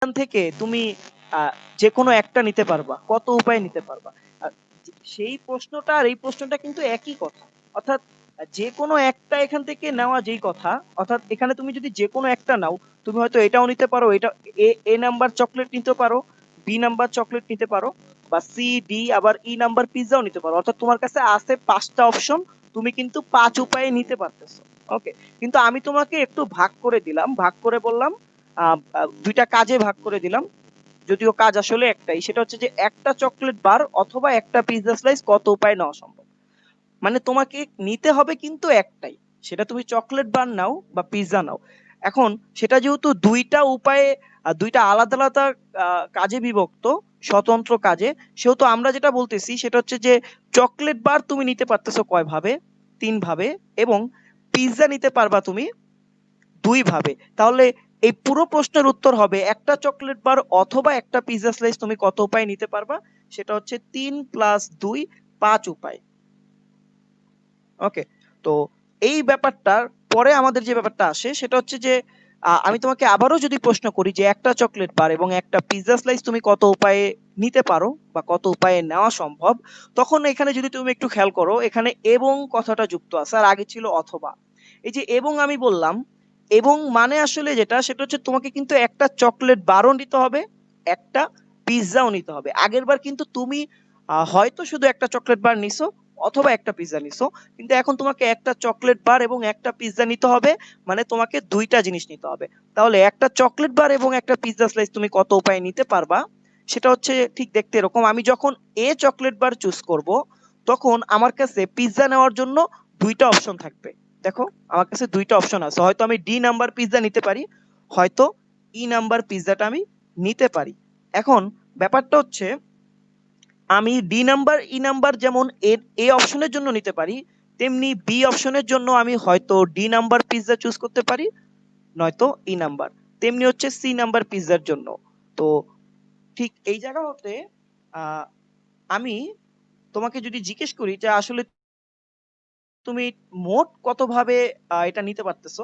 থেকে তুমি যে কোনো একটা নিতে পারবা, কত উপায়ে নিতে পারবা? সেই প্রশ্নটা আর এই প্রশ্নটা কিন্তু একই কথা। অর্থাৎ যে কোনো একটা এখান থেকে নেওয়া যেই কথা, অর্থাৎ এখানে তুমি যদি যে কোনো একটা নাও, তুমি হয়তো এটাও নিতে পারো, এটা এ নাম্বার চকলেট নিতে পারো, বি নাম্বার চকলেট নিতে পারো, বা সি ডি আবার ই নাম্বার পিৎজাও নিতে পারো। অর্থাৎ তোমার কাছে আছে 5টা অপশন, তুমি কিন্তু 5 উপায়ে নিতে পারতেছো। ওকে, কিন্তু আমি তোমাকে একটু ভাগ করে দিলাম, ভাগ করে বললাম দুইটা কাজে ভাগ করে দিলাম, যদিও কাজ আসলে একটাই, সেটা হচ্ছে যে একটা চকলেট বার অথবা একটা পিৎজা স্লাইস কত উপায়ে নেওয়া সম্ভব। মানে তোমাকে নিতে হবে কিন্তু একটাই, সেটা তুমি চকলেট বার নাও বা পিৎজা নাও। এখন সেটা যেহেতু দুইটা উপায়ে দুইটা আলাদা আলাদা কাজে বিভক্ত, স্বতন্ত্র কাজে, সেহেতু আমরা যেটা বলতেছি সেটা হচ্ছে যে চকলেট বার তুমি নিতে পারতেছো কয় ভাবে? 3 ভাবে। এবং পিৎজা নিতে পারবা তুমি 2 ভাবে। তাহলে এই পুরো প্রশ্নের উত্তর হবে একটা চকলেট বার অথবা একটা পিৎজা স্লাইস তুমি কত উপায়ে নিতে পারবা? সেটা হচ্ছে 3 প্লাস 2, 5 উপায়। ওকে, তো এই ব্যাপারটার পরে আমাদের যে ব্যাপারটা আসে সেটা হচ্ছে যে আমি তোমাকে আবারও যদি প্রশ্ন করি যে একটা চকলেট বার এবং একটা পিৎজা স্লাইস তুমি কত উপায়ে নিতে পারো বা কত উপায়ে নেওয়া সম্ভব, তখন এখানে যদি তুমি একটু খেয়াল করো, এখানে এবং কথাটা যুক্ত আছে, আর আগে ছিল অথবা। এই যে এবং আমি বললাম, এবং মানে আসলে যেটা সেটা হচ্ছে তোমাকে কিন্তু একটা চকলেট বারও নিতে হবে, একটা পিৎজাও নিতে হবে। আগের বার কিন্তু তুমি হয়তো শুধু একটা চকলেট বার নিছো অথবা একটা পিৎজা নিছো, কিন্তু এখন তোমাকে একটা চকলেট বার এবং একটা পিৎজা নিতে হবে, মানে তোমাকে দুইটা জিনিস নিতে হবে। তাহলে একটা চকলেট বার এবং একটা পিৎজা স্লাইস তুমি কত উপায়ে নিতে পারবা? সেটা হচ্ছে ঠিক দেখতে এরকম, আমি যখন চকলেট বার চুজ করব, তখন আমার কাছে পিৎজা নেওয়ার জন্য দুইটা অপশন থাকবে। দেখো, আমার কাছে দুইটা অপশন আছে, হয়তো আমি ডি নাম্বার পিৎজা নিতে পারি, হয়তো ই নাম্বার পিৎজাটা আমি নিতে পারি। এখন ব্যাপারটা হচ্ছে, আমি ডি নাম্বার ই নাম্বার যেমন এ অপশনের জন্য নিতে পারি, তেমনি বি অপশনের জন্য আমি হয়তো ডি নাম্বার পিৎজা চুজ করতে পারি, নয়তো ই নাম্বার। তেমনি হচ্ছে সি নাম্বার পিৎজার জন্য। তো ঠিক এই জায়গা হতে আহ, আমি তোমাকে যদি জিজ্ঞেস করি যে আসলে তুমি মোট কত ভাবে এটা নিতে পারতেছো,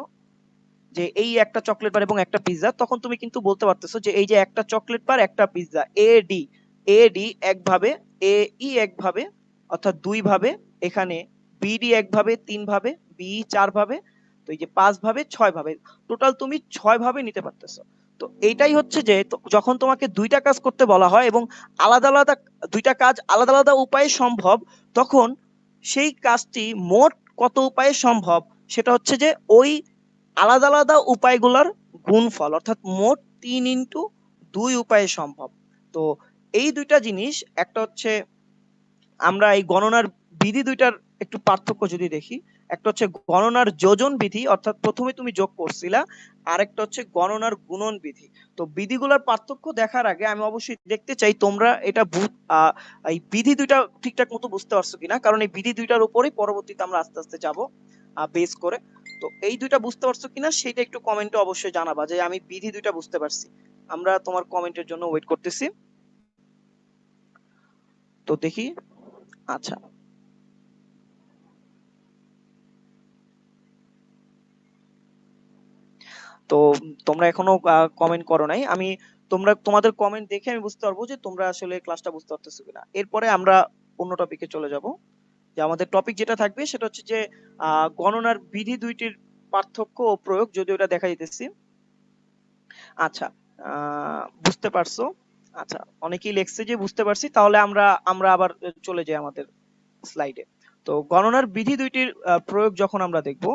যে এই একটা চকলেট বার এবং একটা পিৎজা, তখন তুমি কিন্তু বলতে পারতেছো যে এই যে একটা চকলেট বার একটা পিৎজা, এ ডি একভাবে, এ ই একভাবে, অর্থাৎ 2 ভাবে, এখানে বিডি একভাবে, 3 ভাবে, বি 4 ভাবে, তো এই যে 5 ভাবে, 6 ভাবে, টোটাল তুমি 6 ভাবে নিতে পারতেছো। তো এইটাই হচ্ছে যে যখন তোমাকে দুইটা কাজ করতে বলা হয় এবং আলাদা আলাদা দুইটা কাজ আলাদা আলাদা উপায়ে সম্ভব, তখন সেই কাজটি মোট কত উপায়ে সম্ভব সেটা হচ্ছে যে ওই আলাদা আলাদা উপায়গুলোর গুণফল, অর্থাৎ মোট 3 × 2 উপায়ে সম্ভব। তো এই দুইটা জিনিস, একটা হচ্ছে আমরা এই গণনার বিধি দুইটার একটু পার্থক্য যদি দেখি, একটা হচ্ছে গণনার যোজন বিধি, অর্থাৎ প্রথমে তুমি যোগ করছিলা, আর একটা হচ্ছে গণনার গুণন বিধি। তো বিধিগুলোর পার্থক্য দেখার আগে আমি অবশ্যই দেখতে চাই তোমরা এটা এই বিধি দুইটা ঠিকঠাক মতো বুঝতে পারছো কিনা, কারণ এই বিধি দুইটার উপরেই পরবর্তীতে আমরা আস্তে আস্তে যাব বেস করে। তো এই দুইটা বুঝতে পারছো কিনা সেটা একটু কমেন্টে অবশ্যই জানাবা যে আমি বিধি দুইটা বুঝতে পারছি। আমরা তোমার কমেন্টের জন্য ওয়েট করতেছি। তো দেখি। আচ্ছা, তো তোমরা এখনো কমেন্ট করো নাই, আমি তোমাদের কমেন্ট দেখে আমি বুঝতে পারবো যে তোমরা আসলে ক্লাসটা বুঝতে পারতেছো কিনা। এরপরে আমরা অন্য টপিকে চলে যাব, যে আমাদের টপিক যেটা থাকবে সেটা হচ্ছে যে গণনার বিধি দুইটির পার্থক্য ও প্রয়োগ, যদিও এটা দেখা যেতেছি। আচ্ছা, বুঝতে পারছো? আচ্ছা, অনেকেই লেখছে যে বুঝতে পারছি, তাহলে আমরা আমরা আবার চলে যাই আমাদের স্লাইডে। তো গণনার বিধি দুইটির প্রয়োগ যখন আমরা দেখব,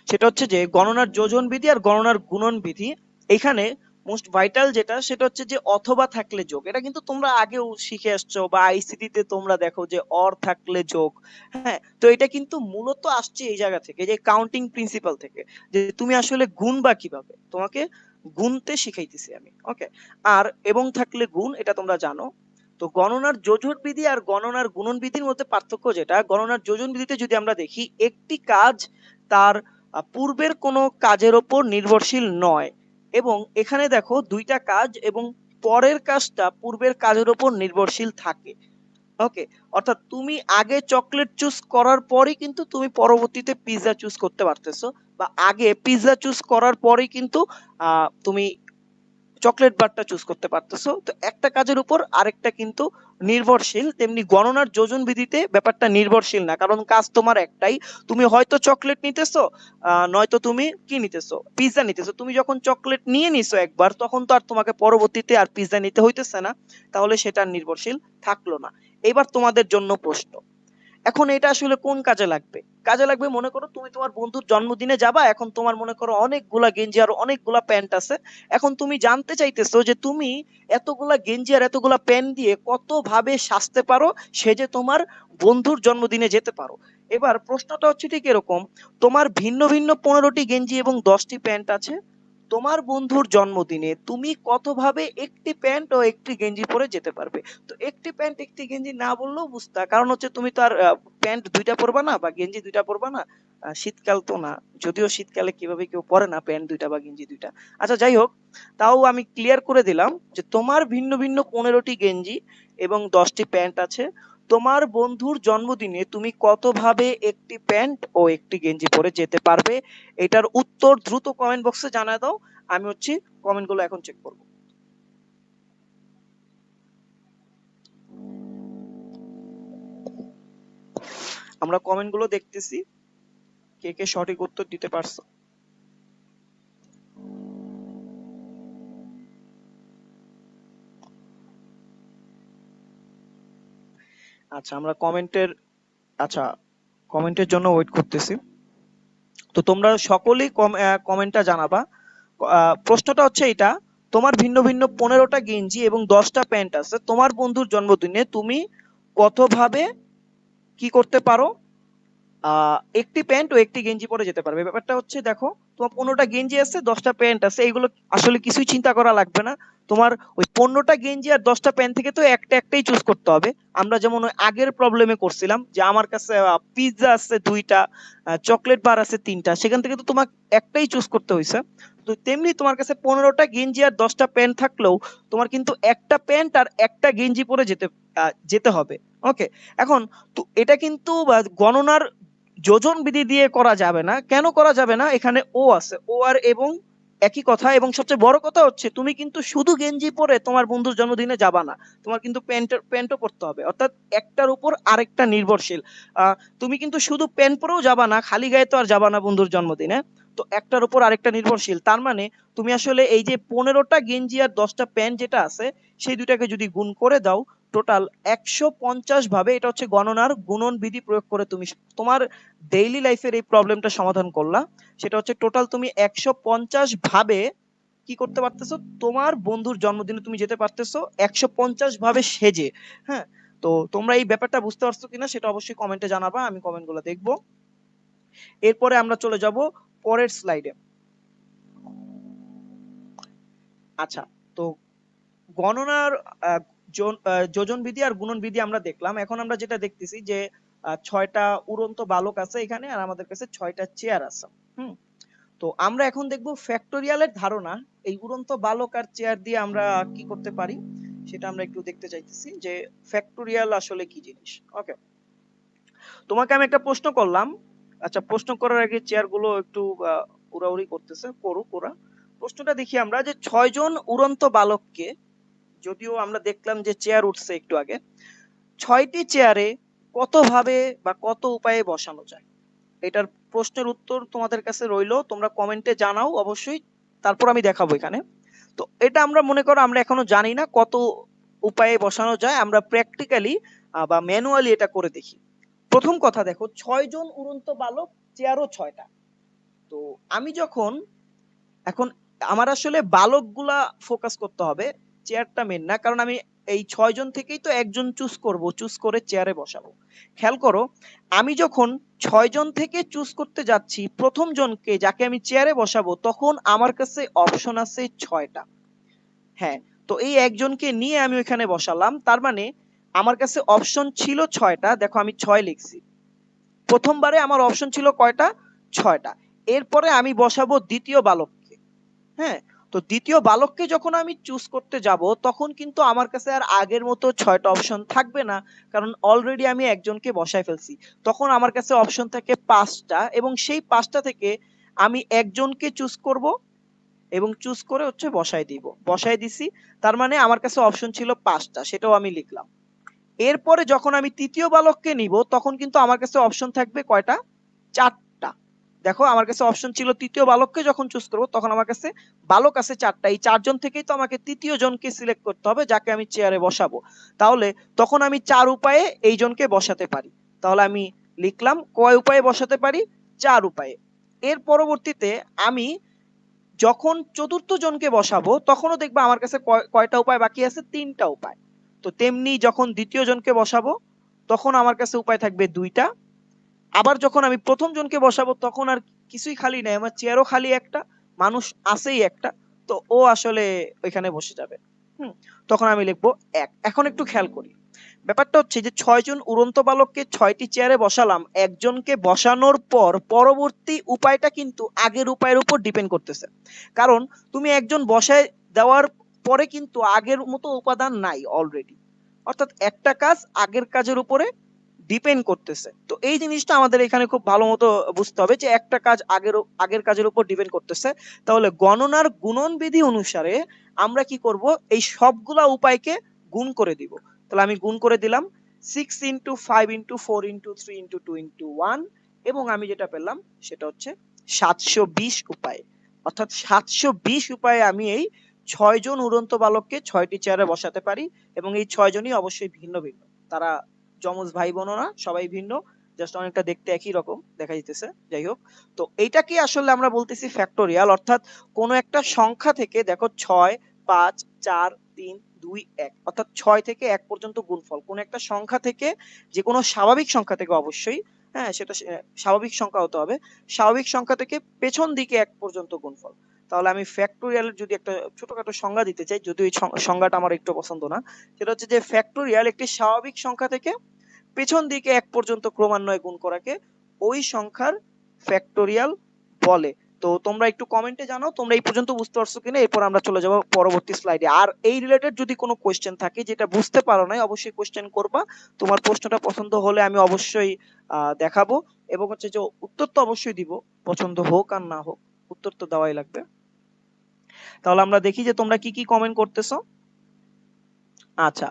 সেটা হচ্ছে যে গণনার যোজন বিধি আর গণনার গুণন বিধি। এখানে মোস্ট ভাইটাল যেটা সেটা হচ্ছে যে অথবা থাকলে যোগ, এটা কিন্তু তোমরা আগেও শিখে আসছো, বা আইসিটি তে তোমরা দেখো যে অর থাকলে যোগ। হ্যাঁ, তো এটা কিন্তু মূলত আসছে এই জায়গা থেকে, যে কাউন্টিং প্রিন্সিপাল থেকে, যে তুমি আসলে গুণবা কিভাবে, তোমাকে গুনতে শিখাইতেছি আমি। ওকে, আর এবং থাকলে গুণ, এটা তোমরা জানো। তো গণনার যোজন বিধি আর গণনার গুণন বিধির মধ্যে পার্থক্য যেটা, গণনার যোজন বিধিতে যদি আমরা দেখি, একটি কাজ তার পূর্বের কোনো কাজের ওপর নির্ভরশীল নয়, এবং এখানে দেখো দুইটা কাজ এবং পরের কাজটা পূর্বের কাজের ওপর নির্ভরশীল থাকে। ওকে, অর্থাৎ তুমি আগে চকলেট চুজ করার পরই কিন্তু তুমি পরবর্তীতে পিৎজা চুজ করতে পারতেছো, বা আগে পিৎজা চুজ করার পরেই কিন্তু তুমি চকলেট বারটা চুজ করতে পারতেছো। তো একটা কাজের উপর আরেকটা কিন্তু নির্ভরশীল, তেমনি গণনার যোজন বিধিতে ব্যাপারটা নির্ভরশীল না, কারণ কাজ তোমার একটাই। তুমি হয়তো চকলেট নিতেছো, নয়তো তুমি কি নিতেছো, পিৎজা নিতেছো। তুমি যখন চকলেট নিয়ে নিছো একবার, তখন তো আর তোমাকে পরবর্তীতে আর পিৎজা নিতে হইতেছে না, তাহলে সেটা নির্ভরশীল থাকলো না। এবার তোমাদের জন্য প্রশ্ন, এখন এটা আসলে কোন কাজে লাগবে? কাজে লাগবে, মনে করো তুমি তোমার বন্ধুর জন্মদিনে যাবা, এখন তোমার মনে করো অনেকগুলা গেঞ্জি আর অনেকগুলা প্যান্ট আছে। এখন তুমি জানতে চাইতেছো যে তুমি এতগুলা গেঞ্জি আর এতগুলা প্যান্ট দিয়ে কত ভাবে সাজতে পারো, সে যে তোমার বন্ধুর জন্মদিনে যেতে পারো। এবার প্রশ্নটা হচ্ছে ঠিক এরকম, তোমার ভিন্ন ভিন্ন 15টি গেঞ্জি এবং 10টি প্যান্ট আছে। তোমার বন্ধুর জন্মদিনে তুমি কত ভাবে একটি প্যান্ট ও একটি গেঞ্জি পরে যেতে পারবে? তো একটি প্যান্ট একটি গেঞ্জি না বললেও বুঝতা, কারণ হচ্ছে তুমি তো আর প্যান্ট দুইটা পরবা না বা গেঞ্জি দুইটা পরবা না। শীতকাল তো না, যদিও শীতকালে কিভাবে কেউ পরে না প্যান্ট দুইটা বা গেঞ্জি দুইটা। আচ্ছা যাই হোক, তাও আমি ক্লিয়ার করে দিলাম যে তোমার ভিন্ন ভিন্ন 15টি গেঞ্জি এবং 10টি প্যান্ট আছে। তোমার বন্ধুর জন্মদিনে তুমি কত ভাবে একটি প্যান্ট ও একটি গেঞ্জি পরে যেতে পারবে? এটার উত্তর দ্রুত কমেন্ট বক্সে জানায় দাও। আমি হচ্ছে কমেন্টগুলো এখন চেক করব। আমরা কমেন্টগুলো দেখতেছি, কে কে সঠিক উত্তর দিতে পারছো। আচ্ছা আমরা কমেন্টের, আচ্ছা কমেন্টের জন্য ওয়েট করতেছি। তো তোমরা সকলেই কমেন্টটা জানাবা। প্রশ্নটা হচ্ছে এটা, তোমার ভিন্ন ভিন্ন 15টা গেঞ্জি এবং 10টা প্যান্ট আছে। তোমার বন্ধুর জন্মদিনে তুমি কত ভাবে কি করতে পারো? একটি প্যান্ট ও একটি গেঞ্জি পরে যেতে পারবে। ব্যাপারটা হচ্ছে দেখো, তোমার 15টা গেঞ্জি আছে, 10টা প্যান্ট আছে, এগুলো আসলে কিছুই চিন্তা করা লাগবে না। তোমার ওই 15টা গেঞ্জি আর 10টা প্যান্ট থেকে তো একটাই চুজ করতে হবে। আমরা যেমন ওই আগের প্রবলেমে করছিলাম যে আমার কাছে পিৎজা আছে 2টা, চকলেট বার আছে 3টা, সেখান থেকে তো তোমাকে একটাই চুজ করতে হয়েছে। তো তেমনি তোমার কাছে 15টা গেঞ্জি আর 10টা প্যান্ট থাকলেও তোমার কিন্তু একটা প্যান্ট আর একটা গেঞ্জি পরে যেতে হবে। ওকে, এখন তো এটা কিন্তু গণনার যোজন বিধি দিয়ে করা যাবে না। কেন করা যাবে না? এখানে ও আছে, ও আর এবং একই কথা। এবং সবচেয়ে বড় কথা হচ্ছে তুমি কিন্তু শুধু গেঞ্জি পরে তোমার বন্ধুর জন্মদিনে যাবা না, তোমার কিন্তু প্যান্টও পরতে হবে, অর্থাৎ একটার উপর আরেকটা নির্ভরশীল। তুমি কিন্তু শুধু প্যান্ট পরেও যাবা না, খালি গায়ে তো আর যাবা না বন্ধুর জন্মদিনে। তো একটার উপর আরেকটা নির্ভরশীল, তার মানে তুমি আসলে এই যে 15টা গেঞ্জি আর 10টা প্যান্ট যেটা আছে, সেই দুটাকে যদি গুণ করে দাও, টোটাল 150 ভাবে, এটা হচ্ছে গণনার গুণন বিধি প্রয়োগ করে তুমি তোমার ডেইলি লাইফের এই প্রবলেমটা সমাধান করলা। সেটা হচ্ছে টোটাল তুমি 150 ভাবে কি করতে পারতেছো, তোমার বন্ধুর জন্মদিনে তুমি যেতে পারতেছো 150 ভাবে সেজে। হ্যাঁ, তো তোমরা এই ব্যাপারটা বুঝতে পারছো কিনা সেটা অবশ্যই কমেন্টে জানাবা, আমি কমেন্টগুলো দেখবো। এরপরে আমরা চলে যাব পরের স্লাইডে। আচ্ছা, তো গণনার যোজন বিধি আর গুণন বিধি আমরা দেখলাম। এখন আমরা যেটা দেখতেছি যে 6টা উড়ন্ত বালক আছে এখানে, আর আমাদের কাছে 6টা চেয়ার আছে। হুম, তো আমরা এখন দেখব ফ্যাক্টোরিয়ালের ধারণা এই উড়ন্ত বালক আর চেয়ার দিয়ে আমরা কি করতে পারি, সেটা আমরা একটু দেখতে চাইতেছি যে ফ্যাক্টোরিয়াল আসলে কি জিনিস। ওকে, তোমাকে আমি একটা প্রশ্ন করলাম। আচ্ছা, প্রশ্ন করার আগে চেয়ার গুলো একটু উড়াউড়ি করতেছে, করুক ওরা। প্রশ্নটা দেখি আমরা যে 6জন উড়ন্ত বালককে, যদিও আমরা দেখলাম যে চেয়ার উঠছে একটু আগে, 6টি চেয়ারে কত ভাবে বা কত উপায়ে বসানো যায়? এটার প্রশ্নের উত্তর তোমাদের কাছে রইলো, তোমরা কমেন্টে জানাও অবশ্যই, তারপর আমি দেখাবো এখানে। তো এটা আমরা মনে করো আমরা এখনো জানি না কত উপায়ে বসানো যায়, আমরা প্র্যাকটিক্যালি বা ম্যানুয়ালি এটা করে দেখি। প্রথম কথা দেখো, 6জন উড়ন্ত বালক, চেয়ারও 6টা। তো আমি যখন এখন, আমার আসলে বালকগুলা ফোকাস করতে হবে, চেয়ারটা মেন না, কারণ আমি এই 6জন থেকেই তো একজন চুজ করব, চুজ করে চেয়ারে বসাবো। খেয়াল করো, আমি যখন 6জন থেকে চুজ করতে যাচ্ছি প্রথম জনকে যাকে আমি চেয়ারে বসাবো, তখন আমার কাছে অপশন আছে 6টা। হ্যাঁ, তো এই একজনকে নিয়ে আমি ওইখানে বসালাম, তার মানে আমার কাছে অপশন ছিল 6টা। দেখো আমি 6 লিখছি, প্রথমবারে আমার অপশন ছিল কয়টা? 6টা। এরপরে আমি বসাবো দ্বিতীয় বালককে। হ্যাঁ, তো দ্বিতীয় বালককে যখন আমি চুজ করতে যাব, তখন কিন্তু আমার কাছে আর আগের মতো 6টা অপশন থাকবে না, কারণ অলরেডি আমি একজনকে বসায় ফেলছি। তখন আমার কাছে অপশন থাকে 5টা, এবং সেই 5টা থেকে আমি একজনকে চুজ করব এবং চুজ করে হচ্ছে বসায় দিব, বসায় দিছি। তার মানে আমার কাছে অপশন ছিল 5টা, সেটাও আমি লিখলাম। এরপরে যখন আমি তৃতীয় বালককে নিব তখন কিন্তু আমার কাছে অপশন থাকবে কয়টা? 4টা। দেখো আমার কাছে অপশন ছিল তৃতীয় বালককে যখন চুজ করব তখন আমার কাছে বালক আছে 4টা। এই 4জন থেকেই তো আমাকে তৃতীয় জনকে সিলেক্ট করতে হবে যাকে আমি চেয়ারে বসাবো। তাহলে তখন আমি 4 উপায়ে এই জনকে বসাতে পারি। তাহলে আমি লিখলাম কয় উপায়ে বসাতে পারি? 4 উপায়ে। এর পরবর্তীতে আমি যখন চতুর্থ জনকে বসাবো তখনও দেখবা আমার কাছে কয়টা উপায় বাকি আছে? 3টা উপায়। তো তেমনি যখন দ্বিতীয় জনকে বসাবো তখন আমার কাছে উপায় থাকবে 2টা। আবার যখন আমি প্রথম জনকে বসাবো তখন আর কিছুই খালি নাই, আমার চেয়ারও খালি একটা, মানুষ আছেই একটা, তো ও আসলে ওইখানে বসে যাবে। তখন আমি লিখবো 1। এখন একটু খেয়াল করি, ব্যাপারটা হচ্ছে যে 6 জন উড়ন্ত বালককে 6টি চেয়ারে বসালাম, একজনকে বসানোর পর পরবর্তী উপায়টা কিন্তু আগের উপায়ের উপর ডিপেন্ড করতেছে। কারণ তুমি একজন বসায় দেওয়ার পরে কিন্তু আগের মতো উপাদান নাই অলরেডি, অর্থাৎ একটা কাজ আগের কাজের উপরে ডিপেন্ড করতেছে। তো এই জিনিসটা আমাদের এখানে খুব ভালো মতো বুঝতে হবে যে একটা কাজ আগের কাজের উপর ডিপেন্ড করতেছে। তাহলে গণনার গুণন বিধি অনুসারে আমরা কি করব? এই সবগুলা উপায়কে গুণ করে দিব। তাহলে আমি গুণ করে দিলাম 6 into 5 into 4 into 3 into 2 into 1, এবং আমি যেটা পেলাম সেটা হচ্ছে 720 উপায়। অর্থাৎ 720 উপায়ে আমি এই 6 জন উড়ন্ত বালককে 6টি চেয়ারে বসাতে পারি, এবং এই 6 জনই অবশ্যই ভিন্ন ভিন্ন। তারা যমজ ভাই বোনও না, সবাই ভিন্ন, জাস্ট অনেকটা দেখতে একই রকম দেখা যাইতেছে। যাই হোক, তো এইটাকে আসলে আমরা বলতেছি ফ্যাক্টোরিয়াল। অর্থাৎ কোন একটা সংখ্যা থেকে দেখো 6, 5, 4, 3, 2, 1, অর্থাৎ 6 থেকে 1 পর্যন্ত গুণফল কোন একটা সংখ্যা থেকে, যে কোনো স্বাভাবিক সংখ্যা থেকে অবশ্যই, হ্যাঁ সেটা স্বাভাবিক সংখ্যা হতে হবে, স্বাভাবিক সংখ্যা থেকে পেছন দিকে 1 পর্যন্ত গুণফল। তাহলে আমি ফ্যাক্টোরিয়ালের যদি একটা ছোটখাটো সংজ্ঞা দিতে চাই, যদিও এই সংজ্ঞাটা আমার একটু পছন্দ না, সেটা হচ্ছে যে ফ্যাক্টোরিয়াল একটি স্বাভাবিক সংখ্যা থেকে পেছন দিকে 1 পর্যন্ত ক্রমান্বয়ে গুণ করাকে ওই সংখ্যার ফ্যাক্টোরিয়াল বলে। তো তোমরা একটু কমেন্টে জানাও তোমরা এই পর্যন্ত বুঝতে পারছো কিনা, এরপর আমরা চলে যাব পরবর্তী স্লাইডে। আর এই রিলেটেড যদি কোনো কোশ্চেন থাকে যেটা বুঝতে পারো নাই, অবশ্যই কোশ্চেন করবা। তোমার প্রশ্নটা পছন্দ হলে আমি অবশ্যই দেখাবো, এবং হচ্ছে যে উত্তর তো অবশ্যই দিব, পছন্দ হোক আর না হোক উত্তর তো দেওয়াই লাগবে। তাহলে আমরা দেখি যে তোমরা কি কি কমেন্ট করতেছো। আচ্ছা,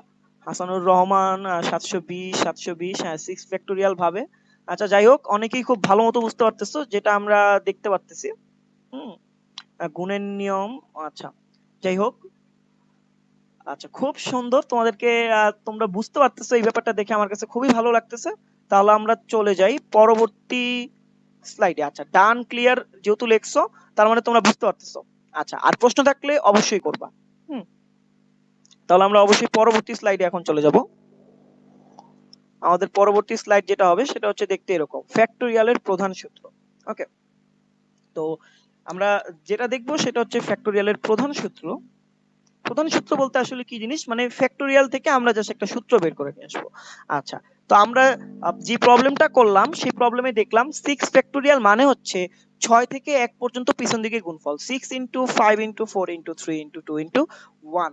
হাসানুর রহমান 720 হ্যাঁ 6 ফ্যাক্টোরিয়াল ভাবে। আচ্ছা যাই হোক, অনেকেই খুব ভালো মতো বুঝতে পারতেছো, যেটা আমরা দেখতে পারতেছি। গুণের নিয়ম, আচ্ছা যাই হোক, আচ্ছা খুব সুন্দর তোমাদেরকে, তোমরা বুঝতে পারতেছো এই ব্যাপারটা দেখে আমার কাছে খুবই ভালো লাগতেছে। তাহলে আমরা চলে যাই পরবর্তী স্লাইডে। আচ্ছা ডান ক্লিয়ার যেহেতু লেখছো তার মানে তোমরা বুঝতে পারতেছো। আচ্ছা আর প্রশ্ন থাকলে অবশ্যই করবা। তাহলে আমরা অবশ্যই পরবর্তী স্লাইডে এখন চলে যাব। আমাদের পরবর্তী স্লাইড যেটা হবে সেটা হচ্ছে দেখতে এরকম, ফ্যাক্টোরিয়ালের প্রধান সূত্র। ওকে, তো আমরা যেটা দেখবো সেটা হচ্ছে ফ্যাক্টোরিয়ালের প্রধান সূত্র। প্রধান সূত্র বলতে আসলে কি জিনিস, মানে ফ্যাক্টোরিয়াল থেকে আমরা জাস্ট একটা সূত্র বের করে নিয়ে আসবো। আচ্ছা, তো আমরা যে প্রবলেমটা করলাম সেই প্রবলেমে দেখলাম 6 ফ্যাক্টোরিয়াল মানে হচ্ছে 6 থেকে 1 পর্যন্ত পিছন দিকে গুণফল, 6 into 5 into 4 into 3 into 2 into 1।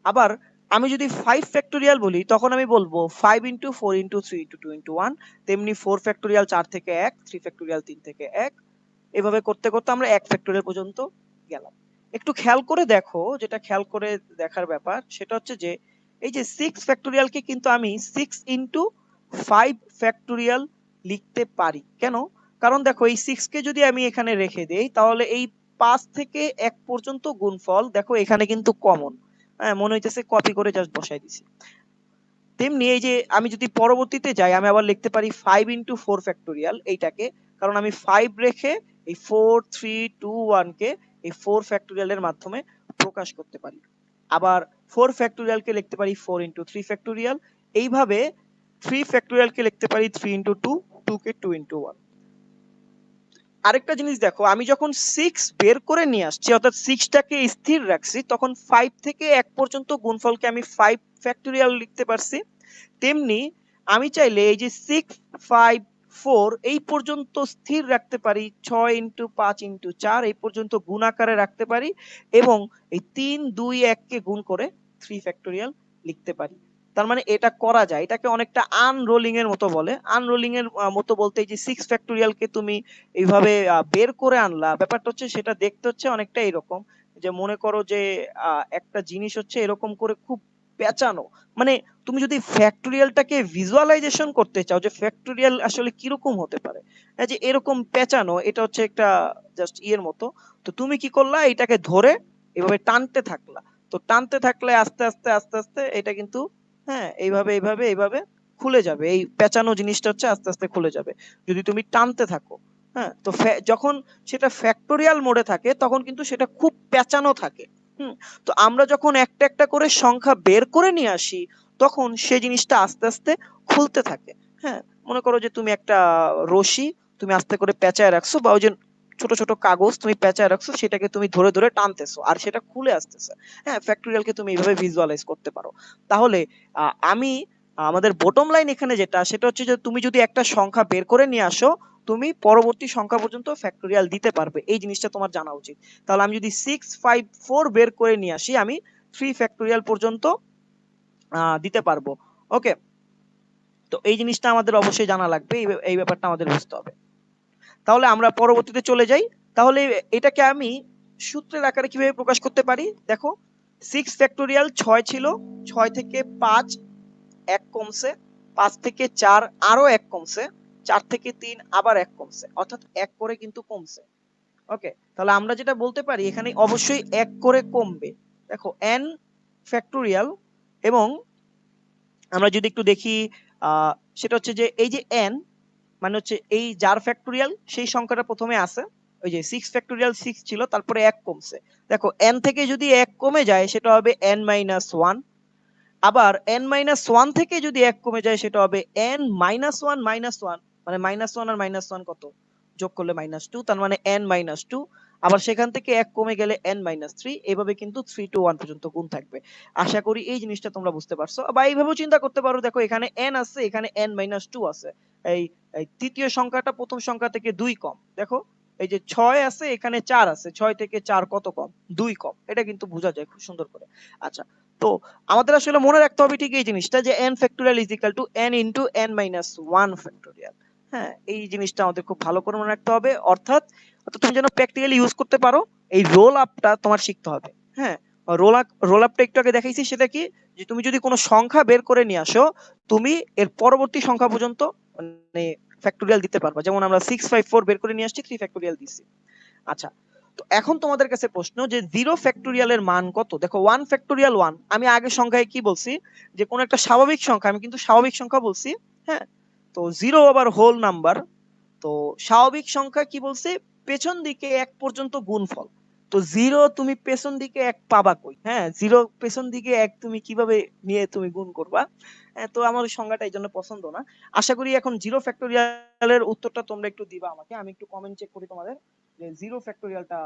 আবার আমি যদি 5 ফ্যাক্টোরিয়াল বলি তখন আমি বলবো 5 ইন্টু 4 ইন্টু 3 ইন্টু 2 ইন্টু 1। তেমনি 4 ফ্যাক্টোরিয়াল 4 থেকে 1, 3 ফ্যাক্টোরিয়াল 3 থেকে 1, এভাবে করতে করতে আমরা 1 ফ্যাক্টোরিয়াল পর্যন্ত গেলাম। একটু খেয়াল করে দেখো, যেটা খেয়াল করে দেখার ব্যাপার সেটা হচ্ছে যে এই যে 6 ফ্যাক্টোরিয়ালকে কিন্তু আমি 6 ইন্টু 5 ফ্যাক্টোরিয়াল লিখতে পারি। কেন? কারণ দেখো এই 6 কে যদি আমি এখানে রেখে দেই তাহলে এই 5 থেকে 1 পর্যন্ত গুণফল দেখো এখানে কিন্তু কমন, হ্যাঁ মনে হইতেছে কপি করে জাস্ট বসাই দিছি। তেমনি এই যে আমি যদি পরবর্তীতে যাই আমি আবার লিখতে পারি 5 ইন্টু 4 ফ্যাক্টোরিয়াল এইটাকে, কারণ আমি 5 রেখে এই 4 3 2 1 কে এই 4 ফ্যাক্টোরিয়ালের মাধ্যমে প্রকাশ করতে পারি। আবার 4 ফ্যাক্টোরিয়ালকে লিখতে পারি 4 ইন্টু 3 ফ্যাক্টোরিয়াল। এইভাবে 3 ফ্যাক্টোরিয়ালকে লিখতে পারি 3 ইন্টু 2, 2 কে 2 ইন্টু 1। আরেকটা জিনিস দেখো, আমি যখন 6 বের করে নিয়ে আসছি অর্থাৎ 6 টাকে স্থির রাখছি তখন 5 থেকে 1 পর্যন্ত গুণফলকে আমি 5 ফ্যাক্টোরিয়াল লিখতে পারছি। তেমনি আমি চাইলে এই যে 6 5 4 এই পর্যন্ত স্থির রাখতে পারি, 6 ইন্টু 5 ইন্টু 4 এই পর্যন্ত গুণ আকারে রাখতে পারি, এবং এই 3 2 1 কে গুণ করে 3 ফ্যাক্টোরিয়াল লিখতে পারি। তার মানে এটা করা যায়, এটাকে অনেকটা আনরোলিং এর মতো বলে। আনরোলিং এর মতো বলতে এই যে 6 ফ্যাক্টোরিয়ালকে তুমি এইভাবে বের করে আনলা, ব্যাপারটা হচ্ছে সেটা দেখতে হচ্ছে অনেকটা এরকম, যে মনে করো যে একটা জিনিস হচ্ছে এরকম করে খুব পেঁচানো, মানে তুমি যদি ফ্যাক্টোরিয়ালটাকে ভিজুয়ালাইজেশন করতে চাও যে ফ্যাক্টোরিয়াল আসলে কিরকম হতে পারে, এই যে এরকম পেঁচানো, এটা হচ্ছে একটা জাস্ট ইয়ের মতো। তো তুমি কি করলা, এটাকে ধরে এভাবে টানতে থাকলা, তো টানতে থাকলে আস্তে আস্তে আস্তে আস্তে এটা কিন্তু, হ্যাঁ, এইভাবে এইভাবে এইভাবে খুলে যাবে, এই পেঁচানো জিনিসটা হচ্ছে আস্তে আস্তে খুলে যাবে যদি তুমি টানতে থাকো। হ্যাঁ, তো যখন সেটা ফ্যাক্টোরিয়াল মোডে থাকে তখন কিন্তু সেটা খুব পেঁচানো থাকে। হুম, তো আমরা যখন একটা একটা করে সংখ্যা বের করে নিয়ে আসি তখন সেই জিনিসটা আস্তে আস্তে খুলতে থাকে। হ্যাঁ, মনে করো যে তুমি একটা রশি তুমি আস্তে করে পেঁচায় রাখছো, বা ওই যে ছোট ছোট কাগজ তুমি পেঁচায় রাখছো, সেটাকে তুমি ধরে ধরে টানতেছো আর সেটা খুলে আসতেছে। হ্যাঁ, ফ্যাক্টোরিয়ালকে তুমি এইভাবে ভিজুয়ালাইজ করতে পারো। তাহলে আমি আমাদের বটম লাইন এখানে যেটা, সেটা হচ্ছে যে তুমি যদি একটা সংখ্যা বের করে নিয়ে আসো, তুমি পরবর্তী সংখ্যা পর্যন্ত ফ্যাক্টোরিয়াল দিতে পারবে, এই জিনিসটা তোমার জানা উচিত। তাহলে আমি যদি 654 বের করে নিয়ে আসি, আমি 3 ফ্যাক্টোরিয়াল পর্যন্ত দিতে পারবো। ওকে, তো এই জিনিসটা আমাদের অবশ্যই জানা লাগবে, এই ব্যাপারটা আমাদের বুঝতে হবে। তাহলে আমরা পরবর্তীতে চলে যাই। তাহলে এটাকে আমি সূত্রের আকারে কিভাবে প্রকাশ করতে পারি, দেখো 6 ফ্যাক্টোরিয়াল 6 ছিল, 6 থেকে 5 এক কমছে, 5 থেকে 4 আরো এক কমছে, 4 থেকে 3 আবার এক কমছে, অর্থাৎ এক করে কিন্তু কমছে। ওকে, তাহলে আমরা যেটা বলতে পারি এখানে অবশ্যই এক করে কমবে। দেখো n ফ্যাক্টোরিয়াল, এবং আমরা যদি একটু দেখি সেটা হচ্ছে যে এই যে n মানে হচ্ছে এই যার ফ্যাক্টোরিয়াল সেই সংখ্যাটা প্রথমে আছে, ওই যে 6 ফ্যাক্টোরিয়াল 6 ছিল, তারপরে এক কমছে। দেখো n থেকে যদি এক কমে যায় সেটা হবে n মাইনাস 1, আবার n মাইনাস 1 থেকে যদি এক কমে যায় সেটা হবে n মাইনাস 1 মাইনাস 1, মানে মাইনাস 1 আর মাইনাস 1 কত, যোগ করলে মাইনাস 2, তার মানে n মাইনাস 2। আবার সেখান থেকে এক কমে গেলে n মাইনাস 3, এভাবে কিন্তু 3 to 1 পর্যন্ত গুণ থাকবে। আশা করি এই জিনিসটা তোমরা বুঝতে পারছো, বা এইভাবেও চিন্তা করতে পারো, দেখো এখানে n আছে, এখানে n মাইনাস 2 আছে, এই এই তৃতীয় সংখ্যাটা প্রথম সংখ্যা থেকে 2 কম। দেখো এই যে 6 আছে, এখানে 4 আছে, 6 থেকে 4 কত কম, 2 কম, এটা কিন্তু বোঝা যায় খুব সুন্দর করে। আচ্ছা, তো আমাদের আসলে মনে রাখতে হবে ঠিক এই জিনিসটা, যে n factorial is equal two n into n minus 1 factorial. হ্যাঁ, এই জিনিসটা আমাদের খুব ভালো করে মনে রাখতে হবে, অর্থাৎ তুমি যেন প্র্যাকটিক্যালি ইউজ করতে পারো, এই রোল আপটা তোমার শিখতে হবে। হ্যাঁ, রোল আপটা একটু আগে দেখাইছি, সেটা কি, যে তুমি যদি কোনো সংখ্যা বের করে নিয়ে আসো, তুমি এর পরবর্তী সংখ্যা পর্যন্ত মানে ফ্যাক্টোরিয়াল দিতে পারবা। যেমন আমরা 654 বের করে নিয়ে আসছি, 3 ফ্যাক্টোরিয়াল দিছি। আচ্ছা, তো এখন তোমাদের কাছে প্রশ্ন যে 0 ফ্যাক্টোরিয়ালের মান কত। দেখো 1 ফ্যাক্টোরিয়াল 1, আমি আগে সংখ্যায় কি বলছি, যে কোন একটা স্বাভাবিক সংখ্যা, আমি কিন্তু স্বাভাবিক সংখ্যা বলছি। হ্যাঁ, তো 0 আবার হোল নাম্বার, তো স্বাভাবিক সংখ্যা কি বলছে, পেছন দিকে 1 পর্যন্ত গুণফল। তো 0 তুমি পেছন দিকে 1 পাবা কই, হ্যাঁ 0 পেছন দিকে 1 তুমি কিভাবে নিয়ে তুমি গুণ করবা। হ্যাঁ, তো আমার ওই সংজ্ঞাটা এই জন্য পছন্দ না। আশা করি এখন 0 ফ্যাক্টোরিয়ালের উত্তরটা তোমরা একটু দিবা আমাকে, আমি একটু কমেন্ট চেক করি তোমাদের, যে 0 ফ্যাক্টোরিয়ালটা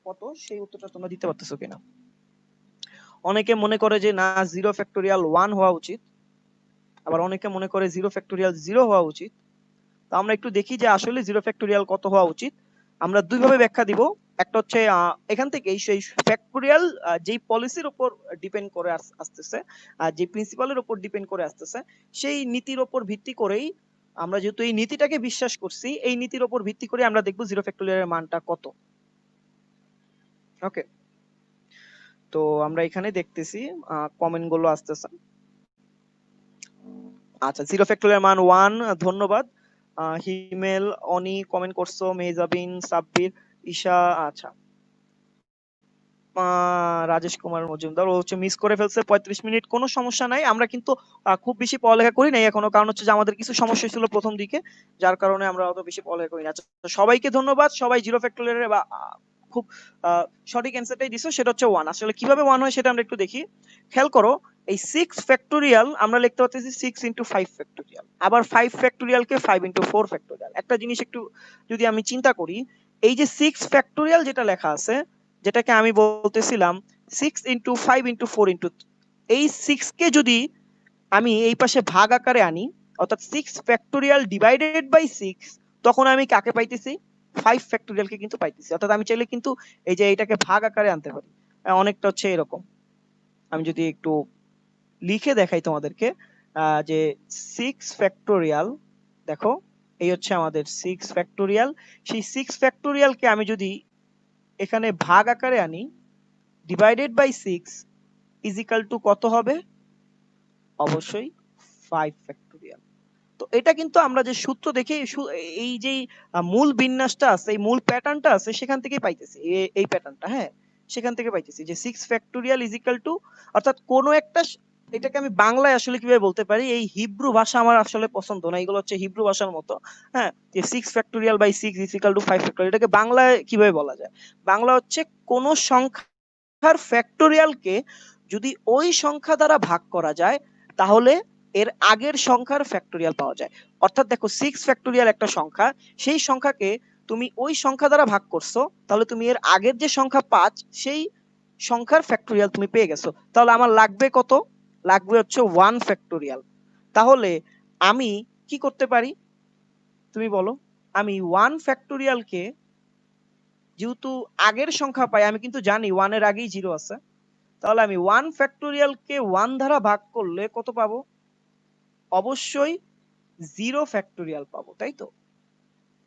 কত, সেই উত্তরটা তোমরা দিতে পারতেছো কিনা। অনেকে মনে করে যে না 0 ফ্যাক্টোরিয়াল 1 হওয়া উচিত, আবার অনেকে মনে করে 0 ফ্যাক্টোরিয়াল 0 হওয়া উচিত। তো আমরা একটু দেখি যে আসলে 0 ফ্যাক্টোরিয়াল কত হওয়া উচিত। আমরা দুই ভাবে ব্যাখ্যা দিব। একটা হচ্ছে এখান থেকে সেই ফ্যাক্টোরিয়াল যেই পলিসির উপর ডিপেন্ড করে আসতেছে, যে প্রিন্সিপালের উপর ডিপেন্ড করে আসতেছে, সেই নীতির উপর ভিত্তি করেই আমরা যেহেতু এই নীতিটাকে বিশ্বাস করছি, এই নীতির উপর ভিত্তি করে আমরা দেখব 0 ফ্যাক্টোরিয়ালের মানটা কত। ওকে, তো আমরা এখানে দেখতেছি কমেন্ট গুলো আসতেছে। আচ্ছা, 0 ফ্যাক্টোরিয়াল মান 1, ধন্যবাদ। হিমেল, অনি কমেন্ট করছো, মেজাবিন, সাব্বির, ঈশা, আচ্ছা, রাজেশ কুমার মজুমদার ও হচ্ছে মিস করে ফেলছে 35 মিনিট, কোনো সমস্যা নাই। আমরা কিন্তু খুব বেশি পড়ালেখা করি নাই এখনো, কারণ হচ্ছে যে আমাদের কিছু সমস্যা ছিল প্রথম দিকে, যার কারণে আমরা অত বেশি পড়ালেখা করি না। আচ্ছা, সবাইকে ধন্যবাদ, সবাই 0 ফ্যাক্টোরিয়ালের বা খুব সঠিক অ্যান্সারটাই দিছো, সেটা হচ্ছে 1। আসলে কিভাবে 1 হয় সেটা আমরা একটু দেখি। খেয়াল করো, এই 6 ফ্যাক্টোরিয়াল আমরা লিখতে পারতেছি 6 ইনটু 5 ফ্যাক্টোরিয়াল, আবার 5 ফ্যাক্টোরিয়ালকে 5 ইনটু 4 ফ্যাক্টোরিয়াল। একটা জিনিস একটু যদি আমি চিন্তা করি, এই যে 6 ফ্যাক্টোরিয়াল যেটা লেখা আছে, যেটাকে আমি বলতেছিলাম 6 ইনটু 5 ইনটু 4 ইনটু, এই 6 কে যদি আমি এই পাশে ভাগ আকারে আনি, অর্থাৎ 6 ফ্যাক্টোরিয়াল ডিভাইডেড বাই 6, তখন আমি কাকে পাইতেছি, 5 ফ্যাক্টোরিয়ালকে কিন্তু পাইতেছি। অর্থাৎ আমি চাইলে কিন্তু এই যে এটাকে ভাগ আকারে আনতে পারি, অনেকটা হচ্ছে এরকম। আমি যদি একটু লিখে দেখাই তোমাদেরকে যে 6 ফ্যাক্টোরিয়াল, দেখো এই হচ্ছে আমাদের 6 ফ্যাক্টোরিয়াল। সেই 6 ফ্যাক্টোরিয়ালকে আমি যদি এখানে ভাগ আকারে আনি, divided by 6 is equal to কত হবে? অবশ্যই 5 ফ্যাক্টোরিয়াল। তো এটা কিন্তু আমরা যে সূত্র দেখে এই যে মূল বিন্যাসটা আছে, এই মূল প্যাটার্নটা আছে, সেখান থেকেই পাইতেছি এই প্যাটার্নটা। হ্যাঁ, সেখান থেকে পাইতেছি যে 6 ফ্যাক্টোরিয়াল ইজ ইকাল টু, অর্থাৎ কোনো একটা, এটাকে আমি বাংলায় আসলে কিভাবে বলতে পারি, এই হিব্রু ভাষা আমার আসলে পছন্দ না, এগুলো হচ্ছে হিব্রু ভাষার মতো। হ্যাঁ, যে 6 factorial by 6 is equal to 5 factorial, এটাকে বাংলায় কিভাবে বলা যায়? বাংলা হচ্ছে কোন সংখ্যার ফ্যাক্টোরিয়ালকে যদি ওই সংখ্যা দ্বারা ভাগ করা যায়, তাহলে এর আগের সংখ্যার ফ্যাক্টোরিয়াল পাওয়া যায়। অর্থাৎ দেখো 6 ফ্যাক্টোরিয়াল একটা সংখ্যা, সেই সংখ্যাকে তুমি ওই সংখ্যা দ্বারা ভাগ করছো, তাহলে তুমি এর আগের যে সংখ্যা 5, সেই সংখ্যার ফ্যাক্টোরিয়াল তুমি পেয়ে গেছো। তাহলে আমার লাগবে কত? লাগবে হচ্ছে 1 ফ্যাক্টোরিয়াল। তাহলে আমি কি করতে পারি তুমি বলো? আমি 1 ফ্যাক্টোরিয়ালকে, যেহেতু আগের সংখ্যা পাই, আমি কিন্তু জানি 1 এর আগেই 0 আছে, তাহলে আমি 1 ফ্যাক্টোরিয়ালকে 1 দ্বারা ভাগ করলে কত পাবো? অবশ্যই 0 ফ্যাক্টোরিয়াল পাবো, তাই তো?